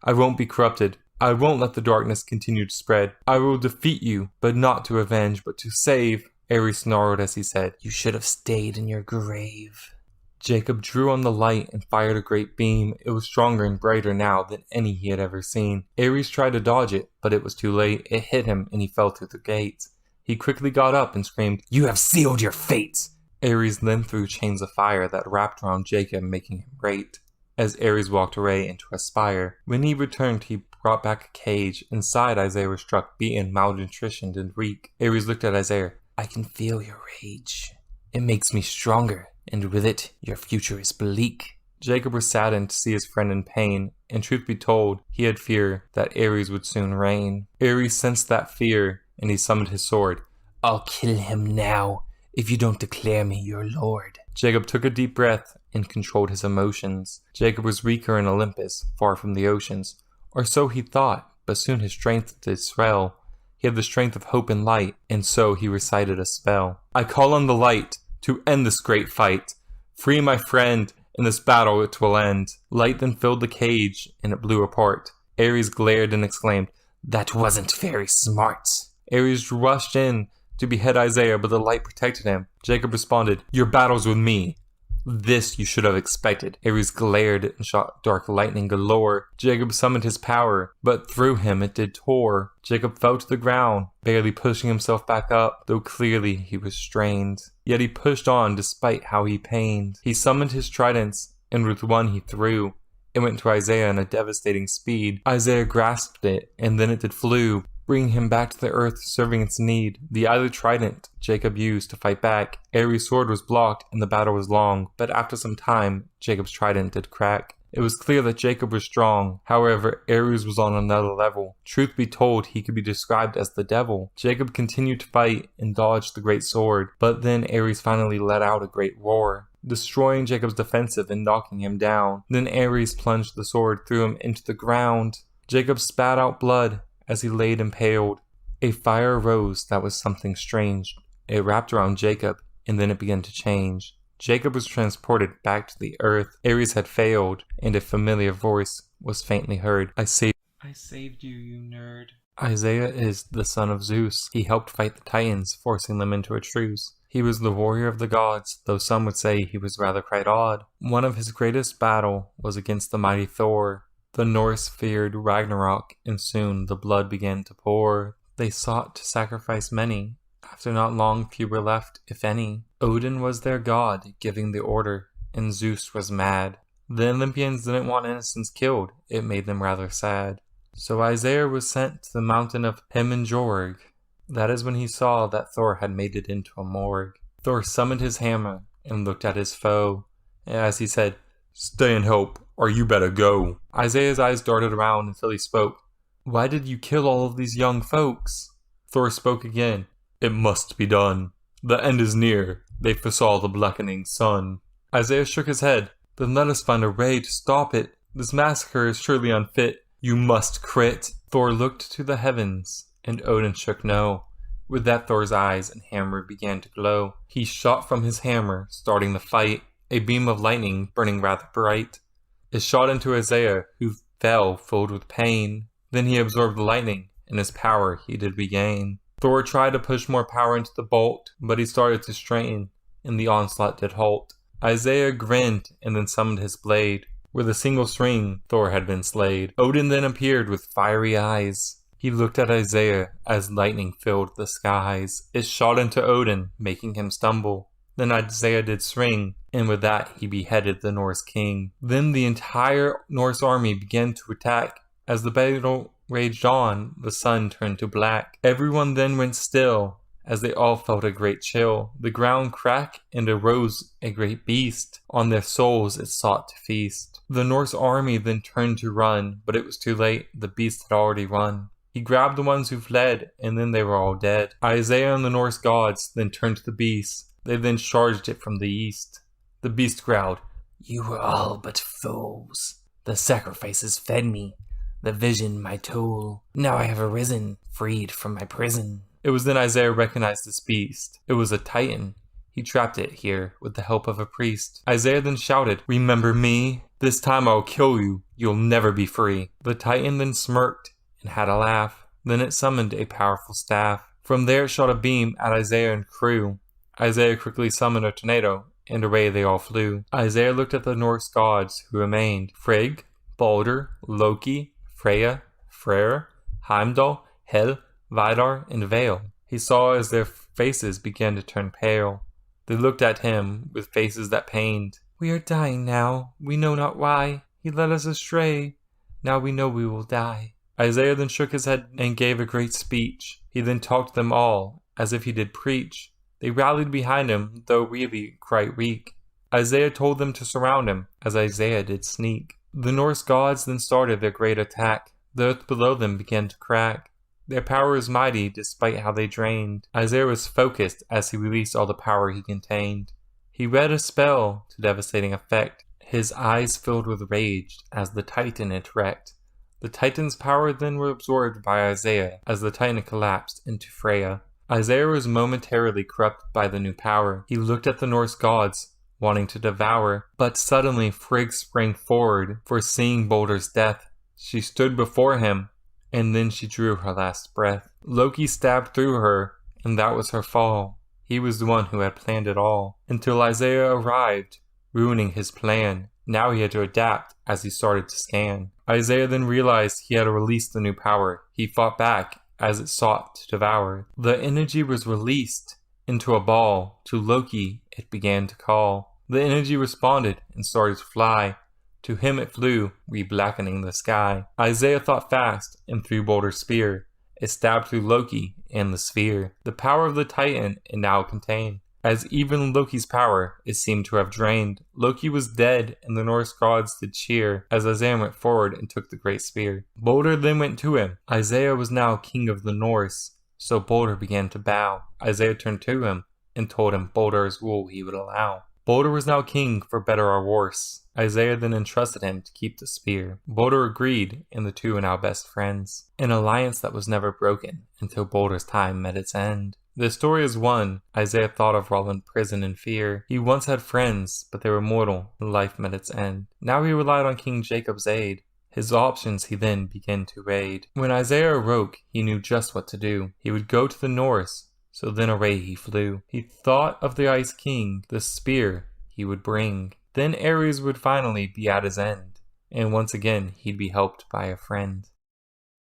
A: I won't be corrupted. I won't let the darkness continue to spread. I will defeat you, but not to avenge, but to save." Ares snarled as he said, "You should have stayed in your grave." Jacob drew on the light and fired a great beam. It was stronger and brighter now than any he had ever seen. Ares tried to dodge it, but it was too late. It hit him and he fell through the gates. He quickly got up and screamed, "You have sealed your fate!" Ares then threw chains of fire that wrapped around Jacob, making him great. As Ares walked away into a spire, when he returned, he brought back a cage. Inside, Isaiah was struck, beaten, malnutritioned, and weak. Ares looked at Isaiah. "I can feel your rage.
C: It makes me stronger, and with it, your future is bleak.
A: Jacob was saddened to see his friend in pain, and truth be told, he had fear that Ares would soon reign. Ares sensed that fear, and he summoned his sword.
C: I'll kill him now, if you don't declare me your lord.
A: Jacob took a deep breath and controlled his emotions. Jacob was weaker in Olympus, far from the oceans. Or so he thought, but soon his strength did swell. He had the strength of hope and light, and so he recited a spell. I call on the light to end this great fight. Free my friend, in this battle it will end. Light then filled the cage, and it blew apart. Ares glared and exclaimed,
C: That wasn't very smart.
A: Ares rushed in to behead Isaiah, but the light protected him. Jacob responded, Your battle's with me. This you should have expected. Ares glared and shot dark lightning galore. Jacob summoned his power, but through him it did tore. Jacob fell to the ground, barely pushing himself back up, though clearly he was strained. Yet he pushed on despite how he pained. He summoned his tridents, and with one he threw. It went to Isaiah in a devastating speed. Isaiah grasped it, and then it did flew, bringing him back to the earth, serving its need. The other trident Jacob used to fight back. Ares' sword was blocked, and the battle was long, but after some time, Jacob's trident did crack. It was clear that Jacob was strong. However, Ares was on another level. Truth be told, he could be described as the devil. Jacob continued to fight and dodged the great sword, but then Ares finally let out a great roar, destroying Jacob's defensive and knocking him down. Then Ares plunged the sword through him into the ground. Jacob spat out blood as he laid impaled. A fire arose that was something strange. It wrapped around Jacob, and then it began to change. Jacob was transported back to the earth. Ares had failed, and a familiar voice was faintly heard. I saved you, you nerd. Isaiah is the son of Zeus. He helped fight the Titans, forcing them into a truce. He was the warrior of the gods, though some would say he was rather quite odd. One of his greatest battle was against the mighty Thor. The Norse feared Ragnarok, and soon the blood began to pour. They sought to sacrifice many. After not long, few were left, if any. Odin was their god, giving the order, and Zeus was mad. The Olympians didn't want innocents killed. It made them rather sad. So Isaiah was sent to the mountain of Himinjorg. That is when he saw that Thor had made it into a morgue. Thor summoned his hammer and looked at his foe, as he said, Stay and help, or you better go. Isaiah's eyes darted around until he spoke. Why did you kill all of these young folks? Thor spoke again. It must be done. The end is near. They foresaw the blackening sun. Isaiah shook his head. Then let us find a way to stop it. This massacre is surely unfit. You must quit. Thor looked to the heavens, and Odin shook no. With that, Thor's eyes and hammer began to glow. He shot from his hammer, starting the fight. A beam of lightning, burning rather bright, it shot into Isaiah, who fell, filled with pain. Then he absorbed the lightning, and his power he did regain. Thor tried to push more power into the bolt, but he started to strain, and the onslaught did halt. Isaiah grinned, and then summoned his blade. With a single swing, Thor had been slayed. Odin then appeared with fiery eyes. He looked at Isaiah as lightning filled the skies. It shot into Odin, making him stumble. Then Isaiah did swing, and with that he beheaded the Norse king. Then the entire Norse army began to attack. As the battle raged on, the sun turned to black. Everyone then went still, as they all felt a great chill. The ground cracked, and arose a great beast. On their souls it sought to feast. The Norse army then turned to run, but it was too late. The beast had already run. He grabbed the ones who fled, and then they were all dead. Isaiah and the Norse gods then turned to the beast. They then charged it from the east. The beast growled,
C: You were all but foes. The sacrifices fed me, the vision my tool. Now I have arisen, freed from my prison.
A: It was then Isaiah recognized this beast. It was a Titan. He trapped it here with the help of a priest. Isaiah then shouted, Remember me? This time I'll kill you. You'll never be free. The Titan then smirked and had a laugh. Then it summoned a powerful staff. From there it shot a beam at Isaiah and crew. Isaiah quickly summoned a tornado, and away they all flew. Isaiah looked at the Norse gods who remained. Frigg, Balder, Loki, Freya, Freyr, Heimdall, Hel, Vidar, and Vale. He saw as their faces began to turn pale. They looked at him with faces that pained. We are dying now. We know not why. He led us astray. Now we know we will die. Isaiah then shook his head and gave a great speech. He then talked to them all, as if he did preach. They rallied behind him, though really quite weak. Isaiah told them to surround him, as Isaiah did sneak. The Norse gods then started their great attack. The earth below them began to crack. Their power was mighty, despite how they drained. Isaiah was focused as he released all the power he contained. He read a spell to devastating effect. His eyes filled with rage as the Titan it wrecked. The Titan's power then was absorbed by Isaiah as the Titan collapsed into Freya. Isaiah was momentarily corrupted by the new power. He looked at the Norse gods, wanting to devour, but suddenly Frigg sprang forward, foreseeing Baldur's death. She stood before him, and then she drew her last breath. Loki stabbed through her, and that was her fall. He was the one who had planned it all, until Isaiah arrived, ruining his plan. Now he had to adapt as he started to scan. Isaiah then realized he had to release the new power. He fought back as it sought to devour. The energy was released into a ball. To Loki, it began to call. The energy responded and started to fly. To him it flew, re-blackening the sky. Isaiah thought fast and threw Baldur's spear. It stabbed through Loki and the sphere. The power of the Titan it now contained. As even Loki's power it seemed to have drained. Loki was dead, and the Norse gods did cheer as Isaiah went forward and took the great spear. Baldur then went to him. Isaiah was now king of the Norse, so Baldur began to bow. Isaiah turned to him and told him Baldur's rule he would allow. Baldur was now king for better or worse. Isaiah then entrusted him to keep the spear. Baldur agreed, and the two are now best friends. An alliance that was never broken until Baldur's time met its end. The story is one. Isaiah thought of while in prison in fear. He once had friends, but they were mortal, and life met its end. Now he relied on King Jacob's aid. His options he then began to raid. When Isaiah awoke, he knew just what to do. He would go to the Norse, so then away he flew. He thought of the Ice King, the spear he would bring. Then Ares would finally be at his end, and once again he'd be helped by a friend.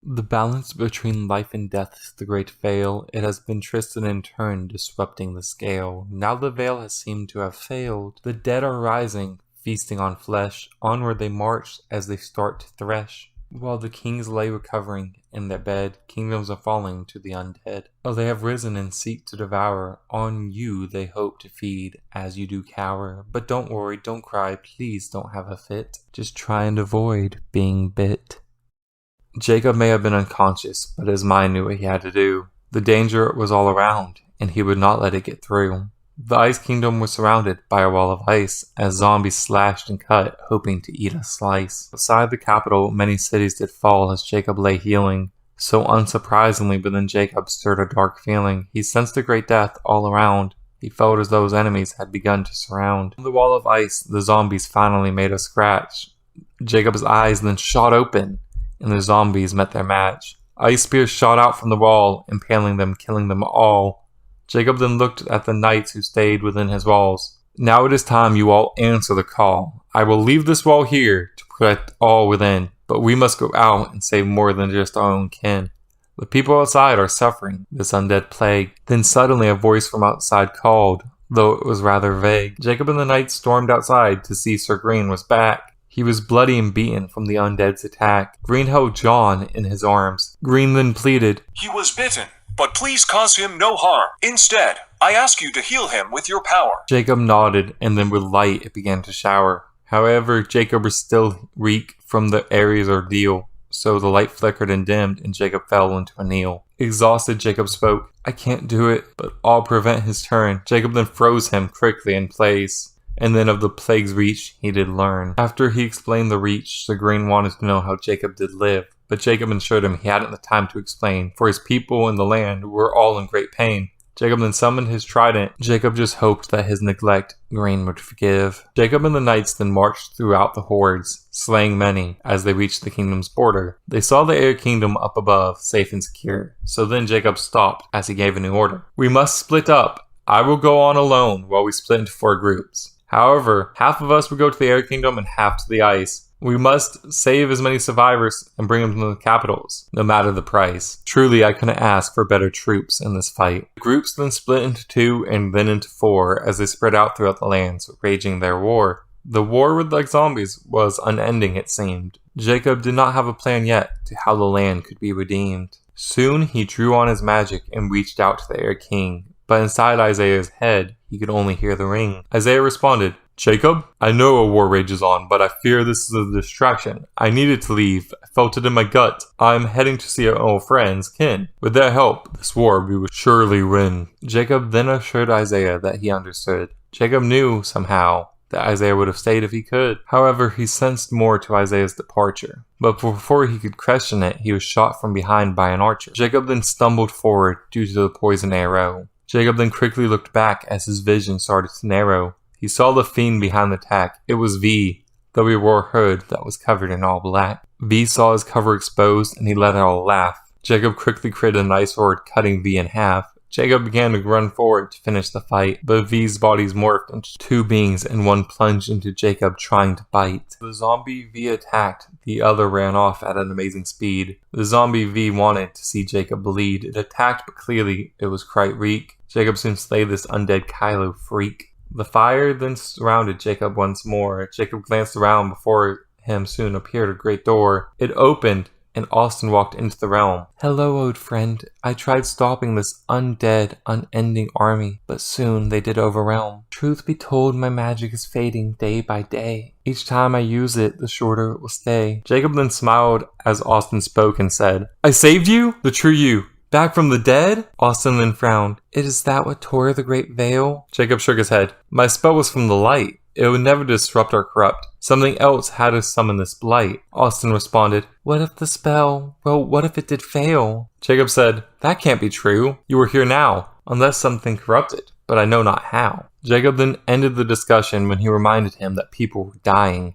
A: The balance between life and death is the great fail. It has been twisted in turn, disrupting the scale. Now the veil has seemed to have failed. The dead are rising, feasting on flesh. Onward they march as they start to thresh. While the kings lay recovering in their bed, kingdoms are falling to the undead. Oh, they have risen and seek to devour. On you they hope to feed as you do cower. But don't worry, don't cry, please don't have a fit. Just try and avoid being bit. Jacob may have been unconscious, but his mind knew what he had to do. The danger was all around, and he would not let it get through. The Ice Kingdom was surrounded by a wall of ice, as zombies slashed and cut, hoping to eat a slice. Outside the capital, many cities did fall as Jacob lay healing. So unsurprisingly, within Jacob stirred a dark feeling. He sensed a great death all around. He felt as though his enemies had begun to surround. On the wall of ice, the zombies finally made a scratch. Jacob's eyes then shot open, and the zombies met their match. Ice spears shot out from the wall, impaling them, killing them all. Jacob then looked at the knights who stayed within his walls. Now it is time you all answer the call. I will leave this wall here to protect all within, but we must go out and save more than just our own kin. The people outside are suffering this undead plague. Then suddenly a voice from outside called, though it was rather vague. Jacob and the knights stormed outside to see Sir Green was back. He was bloody and beaten from the undead's attack. Green held John in his arms. Green then pleaded,
D: He was bitten, but please cause him no harm. Instead, I ask you to heal him with your power.
A: Jacob nodded, and then with light it began to shower. However, Jacob was still weak from the Ares ordeal, so the light flickered and dimmed, and Jacob fell into a kneel. Exhausted, Jacob spoke, I can't do it, but I'll prevent his turn. Jacob then froze him quickly in place. And then of the plague's reach he did learn. After he explained the reach, Sir Green wanted to know how Jacob did live, but Jacob assured him he hadn't the time to explain, for his people and the land were all in great pain. Jacob then summoned his trident. Jacob just hoped that his neglect Green would forgive. Jacob and the knights then marched throughout the hordes, slaying many as they reached the kingdom's border. They saw the air kingdom up above, safe and secure. So then Jacob stopped as he gave a new order. We must split up. I will go on alone while we split into 4 groups. However, half of us will go to the Air Kingdom and half to the Ice. We must save as many survivors and bring them to the capitals, no matter the price. Truly, I couldn't ask for better troops in this fight. The groups then split into 2 and then into 4 as they spread out throughout the lands, raging their war. The war with the zombies was unending, it seemed. Jacob did not have a plan yet to how the land could be redeemed. Soon he drew on his magic and reached out to the Air King, but inside Isaiah's head, he could only hear the ring. Isaiah responded, Jacob, I know a war rages on, but I fear this is a distraction. I needed to leave. I felt it in my gut. I am heading to see our old friends, kin. With their help, this war we will surely win. Jacob then assured Isaiah that he understood. Jacob knew, somehow, that Isaiah would have stayed if he could. However, he sensed more to Isaiah's departure. But before he could question it, he was shot from behind by an archer. Jacob then stumbled forward due to the poisoned arrow. Jacob then quickly looked back as his vision started to narrow. He saw the fiend behind the attack. It was V, though he wore a hood that was covered in all black. V saw his cover exposed and he let out a laugh. Jacob quickly created a nice sword, cutting V in half. Jacob began to run forward to finish the fight, but V's bodies morphed into two beings and one plunged into Jacob trying to bite. The zombie V attacked, the other ran off at an amazing speed. The zombie V wanted to see Jacob bleed. It attacked, but clearly it was quite weak. Jacob soon slayed this undead Kylo freak. The fire then surrounded Jacob once more. Jacob glanced around. Before him soon appeared a great door. It opened, and Austin walked into the realm. Hello, old friend. I tried stopping this undead, unending army, but soon they did overwhelm. Truth be told, my magic is fading day by day. Each time I use it, the shorter it will stay. Jacob then smiled as Austin spoke and said, I saved you? The true you. Back from the dead? Austin then frowned. Is that what tore the great veil? Jacob shook his head. My spell was from the light. It would never disrupt or corrupt. Something else had to summon this blight. Austin responded, what if the spell, well, what if it did fail? Jacob said, that can't be true. You are here now, unless something corrupted, but I know not how. Jacob then ended the discussion when he reminded him that people were dying.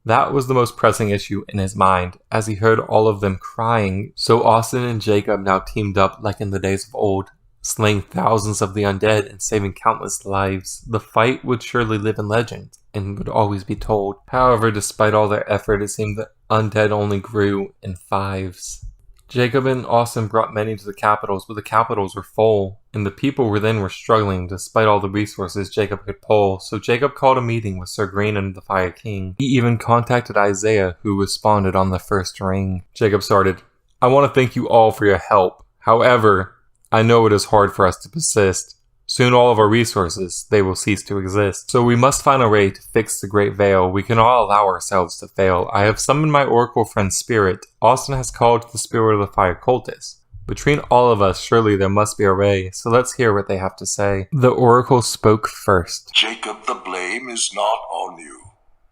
A: That was the most pressing issue in his mind, as he heard all of them crying. So Austin and Jacob now teamed up like in the days of old, slaying thousands of the undead and saving countless lives. The fight would surely live in legend, and would always be told. However, despite all their effort, it seemed that undead only grew in fives. Jacob and Austin brought many to the capitals, but the capitals were full, and the people were struggling despite all the resources Jacob could pull, so Jacob called a meeting with Sir Green and the Fire King. He even contacted Isaiah, who responded on the first ring. Jacob started, I want to thank you all for your help. However, I know it is hard for us to persist. Soon all of our resources, they will cease to exist. So we must find a way to fix the Great Veil. We cannot allow ourselves to fail. I have summoned my Oracle friend Spirit. Austin has called the Spirit of the Fire Cultist. Between all of us, surely there must be a way. So let's hear what they have to say. The Oracle spoke first.
D: Jacob, the blame is not on you.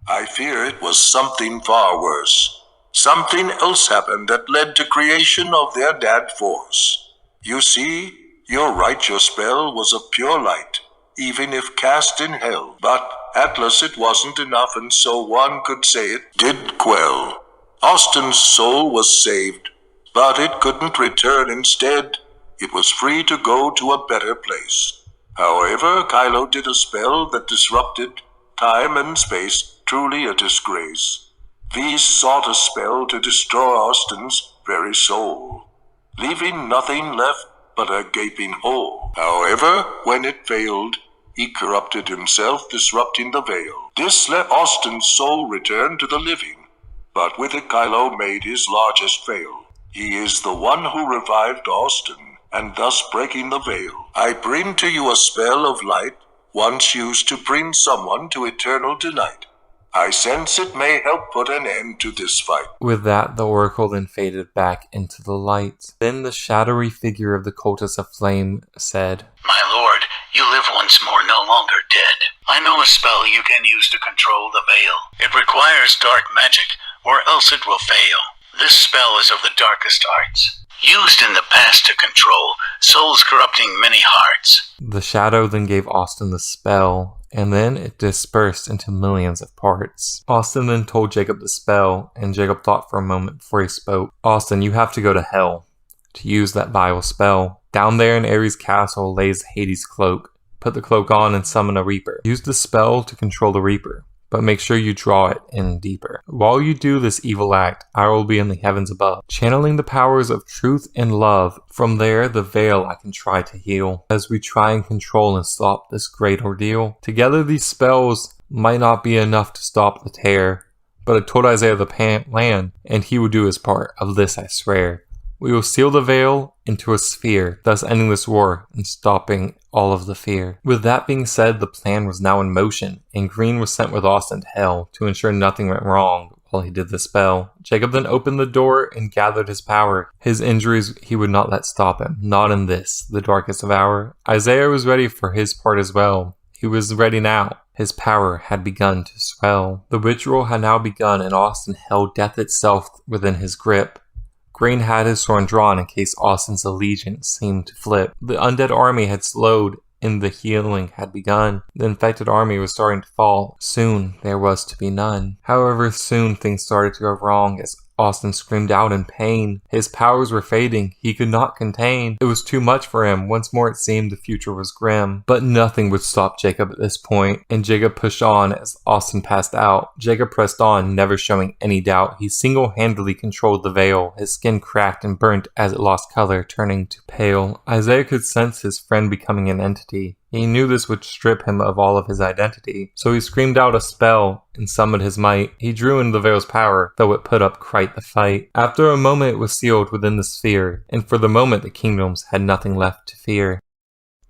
D: I fear it was something far worse. Something else happened that led to creation of their dad force. You see, you're right, your spell was of pure light, even if cast in hell. But Atlas, it wasn't enough, and so one could say it did quell. Austin's soul was saved, but it couldn't return. Instead, it was free to go to a better place. However, Kylo did a spell that disrupted time and space, truly a disgrace. These sought a spell to destroy Austin's very soul, leaving nothing left but a gaping hole. However, when it failed, he corrupted himself, disrupting the veil. This let Austin's soul return to the living, but with it Kylo made his largest fail. He is the one who revived Austin, and thus breaking the veil. I bring to you a spell of light, once used to bring someone to eternal delight. I sense it may help put an end to this fight.
A: With that, the Oracle then faded back into the light. Then the shadowy figure of the Cultist of Flame said,
E: My lord, you live once more, no longer dead. I know a spell you can use to control the veil. It requires dark magic, or else it will fail. This spell is of the darkest arts, used in the past to control souls corrupting many hearts.
A: The shadow then gave Austin the spell, and then it dispersed into millions of parts. Austin then told Jacob the spell, and Jacob thought for a moment before he spoke. Austin, you have to go to hell to use that vile spell. Down there in Ares' castle lays Hades' cloak. Put the cloak on and summon a Reaper. Use the spell to control the Reaper, but make sure you draw it in deeper. While you do this evil act, I will be in the heavens above, channeling the powers of truth and love. From there, the veil I can try to heal, as we try and control and stop this great ordeal. Together, these spells might not be enough to stop the tear, but I told Isaiah the plan, and he will do his part. Of this I swear. We will seal the veil into a sphere, thus ending this war and stopping all of the fear. With that being said, the plan was now in motion, and Green was sent with Austin to Hell to ensure nothing went wrong while he did the spell. Jacob then opened the door and gathered his power. His injuries he would not let stop him, not in this, the darkest of hour. Isaiah was ready for his part as well. He was ready now. His power had begun to swell. The ritual had now begun, and Austin held death itself within his grip. Green had his sword drawn in case Austin's allegiance seemed to flip. The undead army had slowed, and the healing had begun. The infected army was starting to fall. Soon there was to be none. However, soon things started to go wrong as Austin screamed out in pain. His powers were fading. He could not contain. It was too much for him. Once more it seemed the future was grim. But nothing would stop Jacob at this point, and Jacob pushed on as Austin passed out. Jacob pressed on, never showing any doubt. He single-handedly controlled the veil. His skin cracked and burnt as it lost color, turning to pale. Isaiah could sense his friend becoming an entity. He knew this would strip him of all of his identity, so he screamed out a spell and summoned his might. He drew in the veil's power, though it put up quite the fight. After a moment it was sealed within the sphere, and for the moment the kingdoms had nothing left to fear.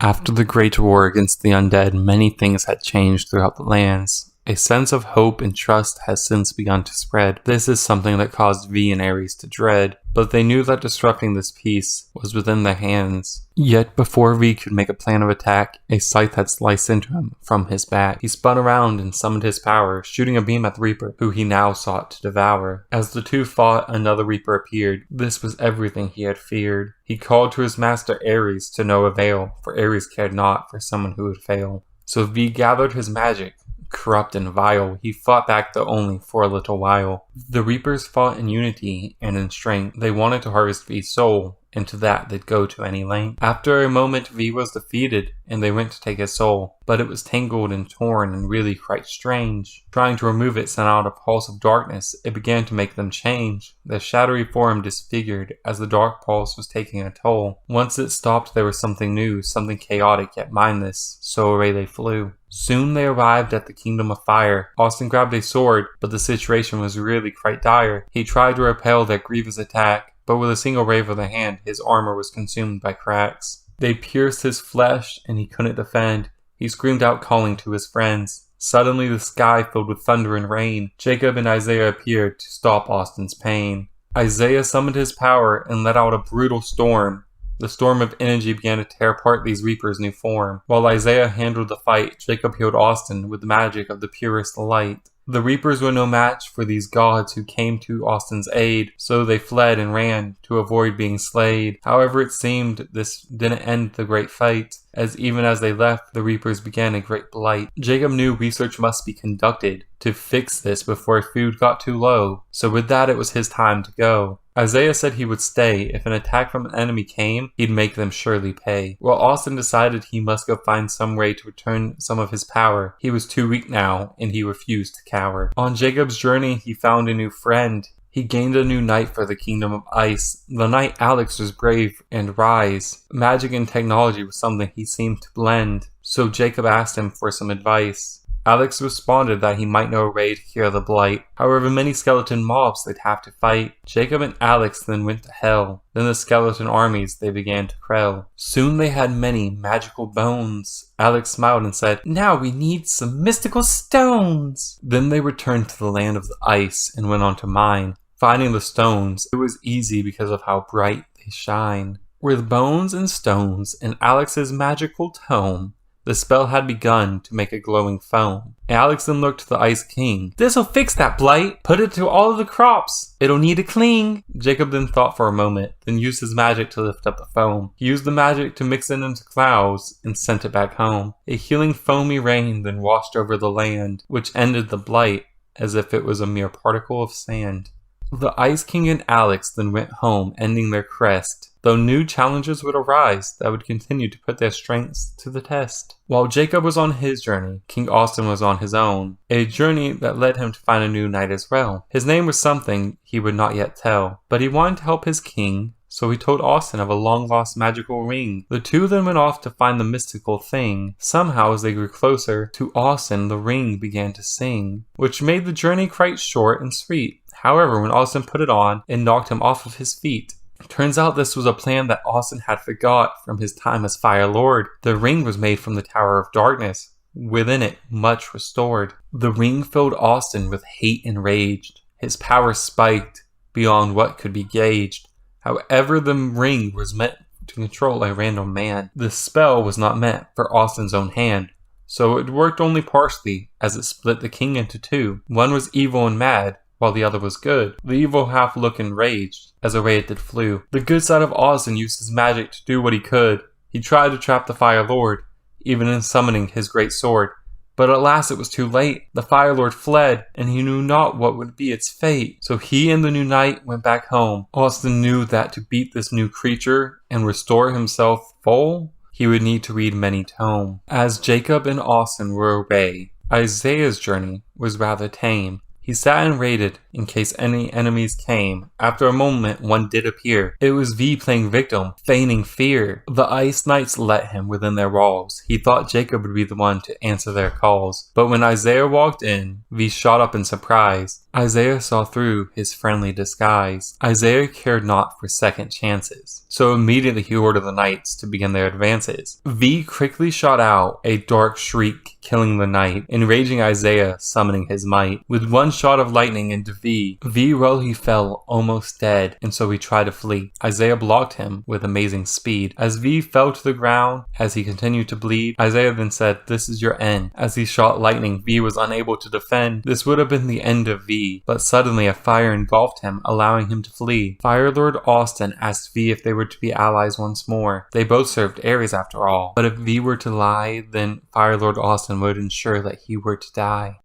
A: After the great war against the undead, many things had changed throughout the lands. A sense of hope and trust has since begun to spread. This is something that caused V and Ares to dread, but they knew that disrupting this peace was within their hands. Yet before V could make a plan of attack, a scythe had sliced into him from his back. He spun around and summoned his power, shooting a beam at the Reaper, who he now sought to devour. As the two fought, another Reaper appeared. This was everything he had feared. He called to his master Ares to no avail, for Ares cared not for someone who would fail. So V gathered his magic. Corrupt and vile, he fought back though only for a little while. The Reapers fought in unity and in strength. They wanted to harvest V's soul, and to that they'd go to any length. After a moment, V was defeated, and they went to take his soul, but it was tangled and torn and really quite strange. Trying to remove it sent out a pulse of darkness. It began to make them change. Their shadowy form disfigured as the dark pulse was taking a toll. Once it stopped, there was something new, something chaotic yet mindless, so away they flew. Soon they arrived at the Kingdom of Fire. Austin grabbed a sword, but the situation was really quite dire. He tried to repel their grievous attack, but with a single wave of the hand, his armor was consumed by cracks. They pierced his flesh, and he couldn't defend. He screamed out, calling to his friends. Suddenly the sky filled with thunder and rain. Jacob and Isaiah appeared to stop Austin's pain. Isaiah summoned his power and let out a brutal storm. The storm of energy began to tear apart these Reapers' new form. While Isaiah handled the fight, Jacob healed Austin with the magic of the purest light. The Reapers were no match for these gods who came to Austin's aid, so they fled and ran to avoid being slayed. However, it seemed this didn't end the great fight, as even as they left, the Reapers began a great blight. Jacob knew research must be conducted to fix this before food got too low, so with that it was his time to go. Isaiah said he would stay. If an attack from an enemy came, he'd make them surely pay. While Austin decided he must go find some way to return some of his power, he was too weak now, and he refused to cower. On Jacob's journey, he found a new friend. He gained a new knight for the Kingdom of Ice. The knight Alex was brave and wise. Magic and technology was something he seemed to blend, so Jacob asked him for some advice. Alex responded that he might know a way to cure the blight. However, many skeleton mobs they'd have to fight. Jacob and Alex then went to hell. Then the skeleton armies they began to quell. Soon they had many magical bones. Alex smiled and said, "Now we need some mystical stones." Then they returned to the land of the ice and went on to mine. Finding the stones, it was easy because of how bright they shine. With bones and stones and Alex's magical tome, the spell had begun to make a glowing foam. Alex then looked to the Ice King. "This'll fix that blight. Put it to all of the crops. It'll need a cling." Jacob then thought for a moment, then used his magic to lift up the foam. He used the magic to mix it into clouds and sent it back home. A healing foamy rain then washed over the land, which ended the blight as if it was a mere particle of sand. The Ice King and Alex then went home, ending their quest, though new challenges would arise that would continue to put their strengths to the test. While Jacob was on his journey, King Austin was on his own, a journey that led him to find a new knight as well. His name was something he would not yet tell, but he wanted to help his king, so he told Austin of a long-lost magical ring. The two then went off to find the mystical thing. Somehow, as they grew closer to Austin, the ring began to sing, which made the journey quite short and sweet. However, when Austin put it on, it knocked him off of his feet,
B: Turns out this was a plan that Austin had forgot from his time as Fire Lord. The ring was made from the Tower of Darkness, within it much restored. The ring filled Austin with hate and rage. His power spiked beyond what could be gauged. However, the ring was meant to control a random man. The spell was not meant for Austin's own hand, so it worked only partially as it split the king into two. One was evil and mad, while the other was good. The evil half looked enraged as away it flew. The good side of Austin used his magic to do what he could. He tried to trap the Fire Lord, even in summoning his great sword. But alas, it was too late. The Fire Lord fled, and he knew not what would be its fate. So he and the new knight went back home. Austin knew that to beat this new creature and restore himself full, he would need to read many tomes. As Jacob and Austin were away, Isaiah's journey was rather tame. He sat and waited in case any enemies came. After a moment, one did appear. It was V playing victim, feigning fear. The Ice Knights let him within their walls. He thought Jacob would be the one to answer their calls. But when Isaiah walked in, V shot up in surprise. Isaiah saw through his friendly disguise. Isaiah cared not for second chances. So immediately he ordered the knights to begin their advances. V quickly shot out a dark shriek, killing the knight, enraging Isaiah, summoning his might. With one shot of lightning into V, well, he fell almost dead, and so he tried to flee. Isaiah blocked him with amazing speed. As V fell to the ground, as he continued to bleed, Isaiah then said, "This is your end." As he shot lightning, V was unable to defend. This would have been the end of V, but suddenly a fire engulfed him, allowing him to flee. Fire Lord Austin asked V if they were to be allies once more. They both served Ares after all, but if V were to lie, then Fire Lord Austin would ensure that he were to die.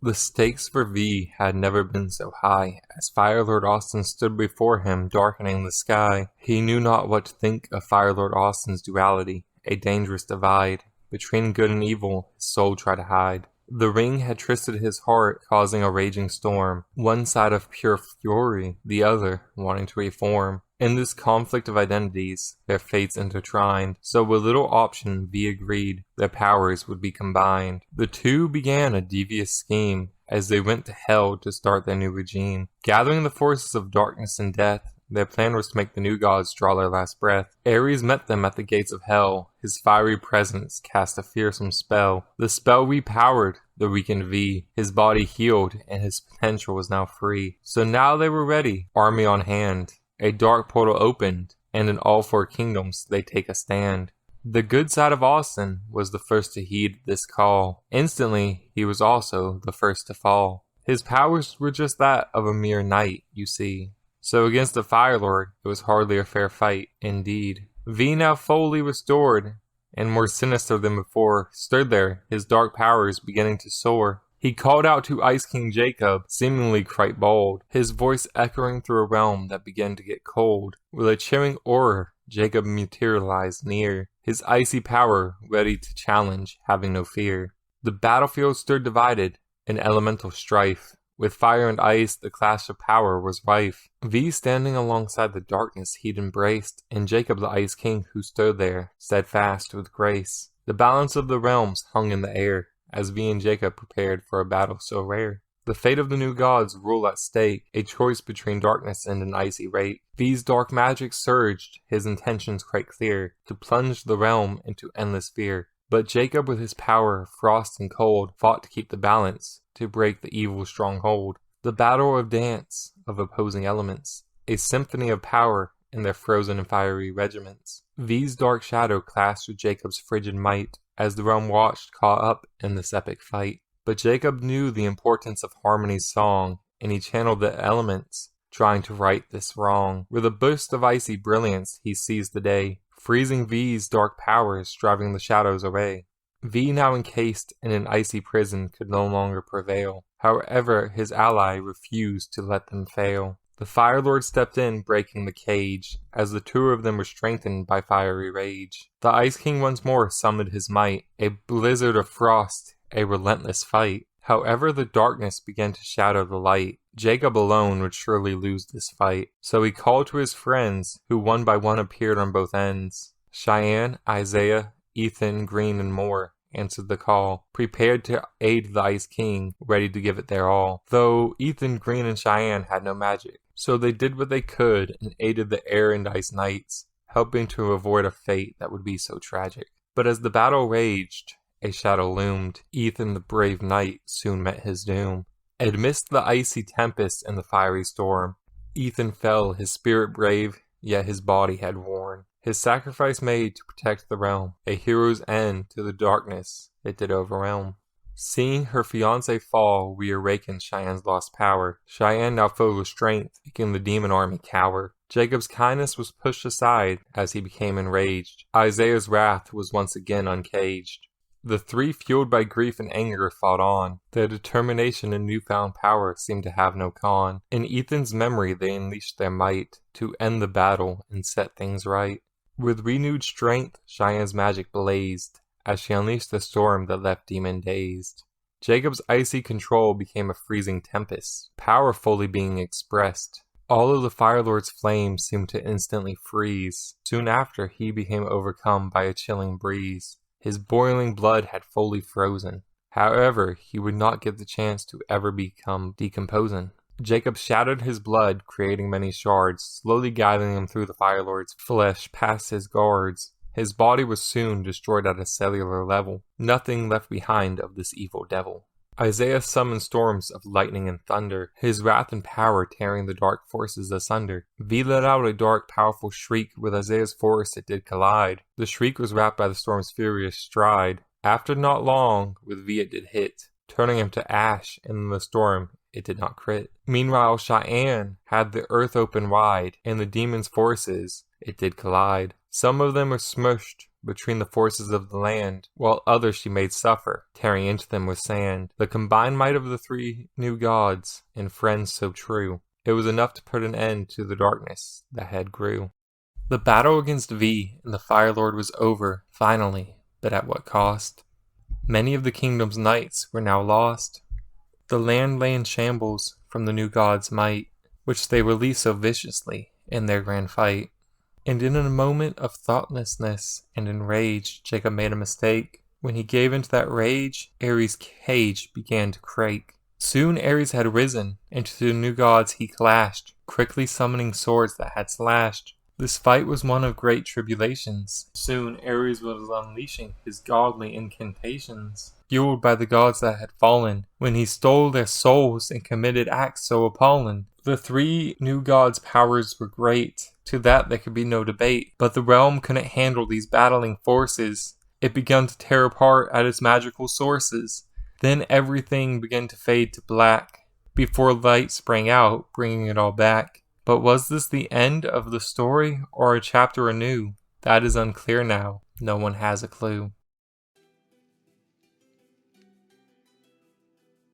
B: The stakes for V had never been so high, as Fire Lord Austin stood before him, darkening the sky. He knew not what to think of Fire Lord Austin's duality, a dangerous divide. Between good and evil, his soul tried to hide. The ring had twisted his heart, causing a raging storm. One side of pure fury, the other wanting to reform. In this conflict of identities, their fates intertwined, so with little option V agreed their powers would be combined. The two began a devious scheme as they went to hell to start their new regime. Gathering the forces of darkness and death, their plan was to make the new gods draw their last breath. Ares met them at the gates of hell. His fiery presence cast a fearsome spell. The spell repowered the weakened V. His body healed, and his potential was now free. So now they were ready, army on hand. A dark portal opened, and in all four kingdoms they take a stand. The good side of Austin was the first to heed this call. Instantly, he was also the first to fall. His powers were just that of a mere knight, you see. So against the Fire Lord, it was hardly a fair fight, indeed. V, now fully restored, and more sinister than before, stood there, his dark powers beginning to soar. He called out to Ice King Jacob, seemingly quite bold, his voice echoing through a realm that began to get cold. With a chilling aura, Jacob materialized near, his icy power ready to challenge, having no fear. The battlefield stood divided, in elemental strife. With fire and ice, the clash of power was rife. V standing alongside the darkness he'd embraced, and Jacob the Ice King who stood there, steadfast with grace. The balance of the realms hung in the air, as V and Jacob prepared for a battle so rare. The fate of the new gods ruled at stake, a choice between darkness and an icy rate. V's dark magic surged, his intentions quite clear, to plunge the realm into endless fear. But Jacob with his power, frost and cold, fought to keep the balance, to break the evil stronghold. The battle of dance, of opposing elements, a symphony of power in their frozen and fiery regiments. V's dark shadow clashed with Jacob's frigid might, as the realm watched caught up in this epic fight. But Jacob knew the importance of harmony's song, and he channeled the elements, trying to right this wrong. With a burst of icy brilliance, he seized the day, freezing V's dark powers, driving the shadows away. V, now encased in an icy prison, could no longer prevail. However, his ally refused to let them fail. The Fire Lord stepped in, breaking the cage, as the two of them were strengthened by fiery rage. The Ice King once more summoned his might, a blizzard of frost, a relentless fight. However, the darkness began to shadow the light. Jacob alone would surely lose this fight, so he called to his friends, who one by one appeared on both ends. Cheyenne, Isaiah, Ethan, Green, and more answered the call, prepared to aid the Ice King, ready to give it their all. Though Ethan, Green, and Cheyenne had no magic, So they did what they could and aided the air and ice knights, helping to avoid a fate that would be so tragic. But as the battle raged, a shadow loomed. Ethan, the brave knight, soon met his doom. Amidst the icy tempest and the fiery storm, Ethan fell, his spirit brave, yet his body had worn. His sacrifice made to protect the realm, a hero's end to the darkness it did overwhelm. Seeing her fiancé fall, reawakened Cheyenne's lost power. Cheyenne, now full of strength, making the demon army cower. Jacob's kindness was pushed aside as he became enraged. Isaiah's wrath was once again uncaged. The three, fueled by grief and anger, fought on. Their determination and newfound power seemed to have no con. In Ethan's memory they unleashed their might to end the battle and set things right. With renewed strength, Cheyenne's magic blazed as she unleashed the storm that left demon dazed. Jacob's icy control became a freezing tempest, power fully being expressed. All of the Fire Lord's flames seemed to instantly freeze. Soon after, he became overcome by a chilling breeze. His boiling blood had fully frozen. However, he would not get the chance to ever become decomposing. Jacob shattered his blood, creating many shards, slowly guiding him through the Fire Lord's flesh past his guards. His body was soon destroyed at a cellular level, nothing left behind of this evil devil. Isaiah summoned storms of lightning and thunder, his wrath and power tearing the dark forces asunder. V let out a dark, powerful shriek, with Isaiah's force it did collide. The shriek was wrapped by the storm's furious stride. After not long, with V it did hit, turning him to ash, and in the storm it did not crit. Meanwhile, Cheyenne had the earth open wide, and the demon's forces it did collide. Some of them were smushed between the forces of the land, while others she made suffer, tearing into them with sand. The combined might of the three new gods and friends so true, it was enough to put an end to the darkness that had grew. The battle against V and the Fire Lord was over, finally, but at what cost? Many of the kingdom's knights were now lost. The land lay in shambles from the new gods' might, which they released so viciously in their grand fight. And in a moment of thoughtlessness and enrage, Jacob made a mistake. When he gave into that rage, Ares' cage began to quake. Soon Ares had risen, and to the new gods he clashed, quickly summoning swords that had slashed. This fight was one of great tribulations. Soon Ares was unleashing his godly incantations, fueled by the gods that had fallen, when he stole their souls and committed acts so appalling. The three new gods' powers were great, to that there could be no debate, but the realm couldn't handle these battling forces. It began to tear apart at its magical sources. Then everything began to fade to black, before light sprang out, bringing it all back. But was this the end of the story, or a chapter anew? That is unclear now. No one has a clue.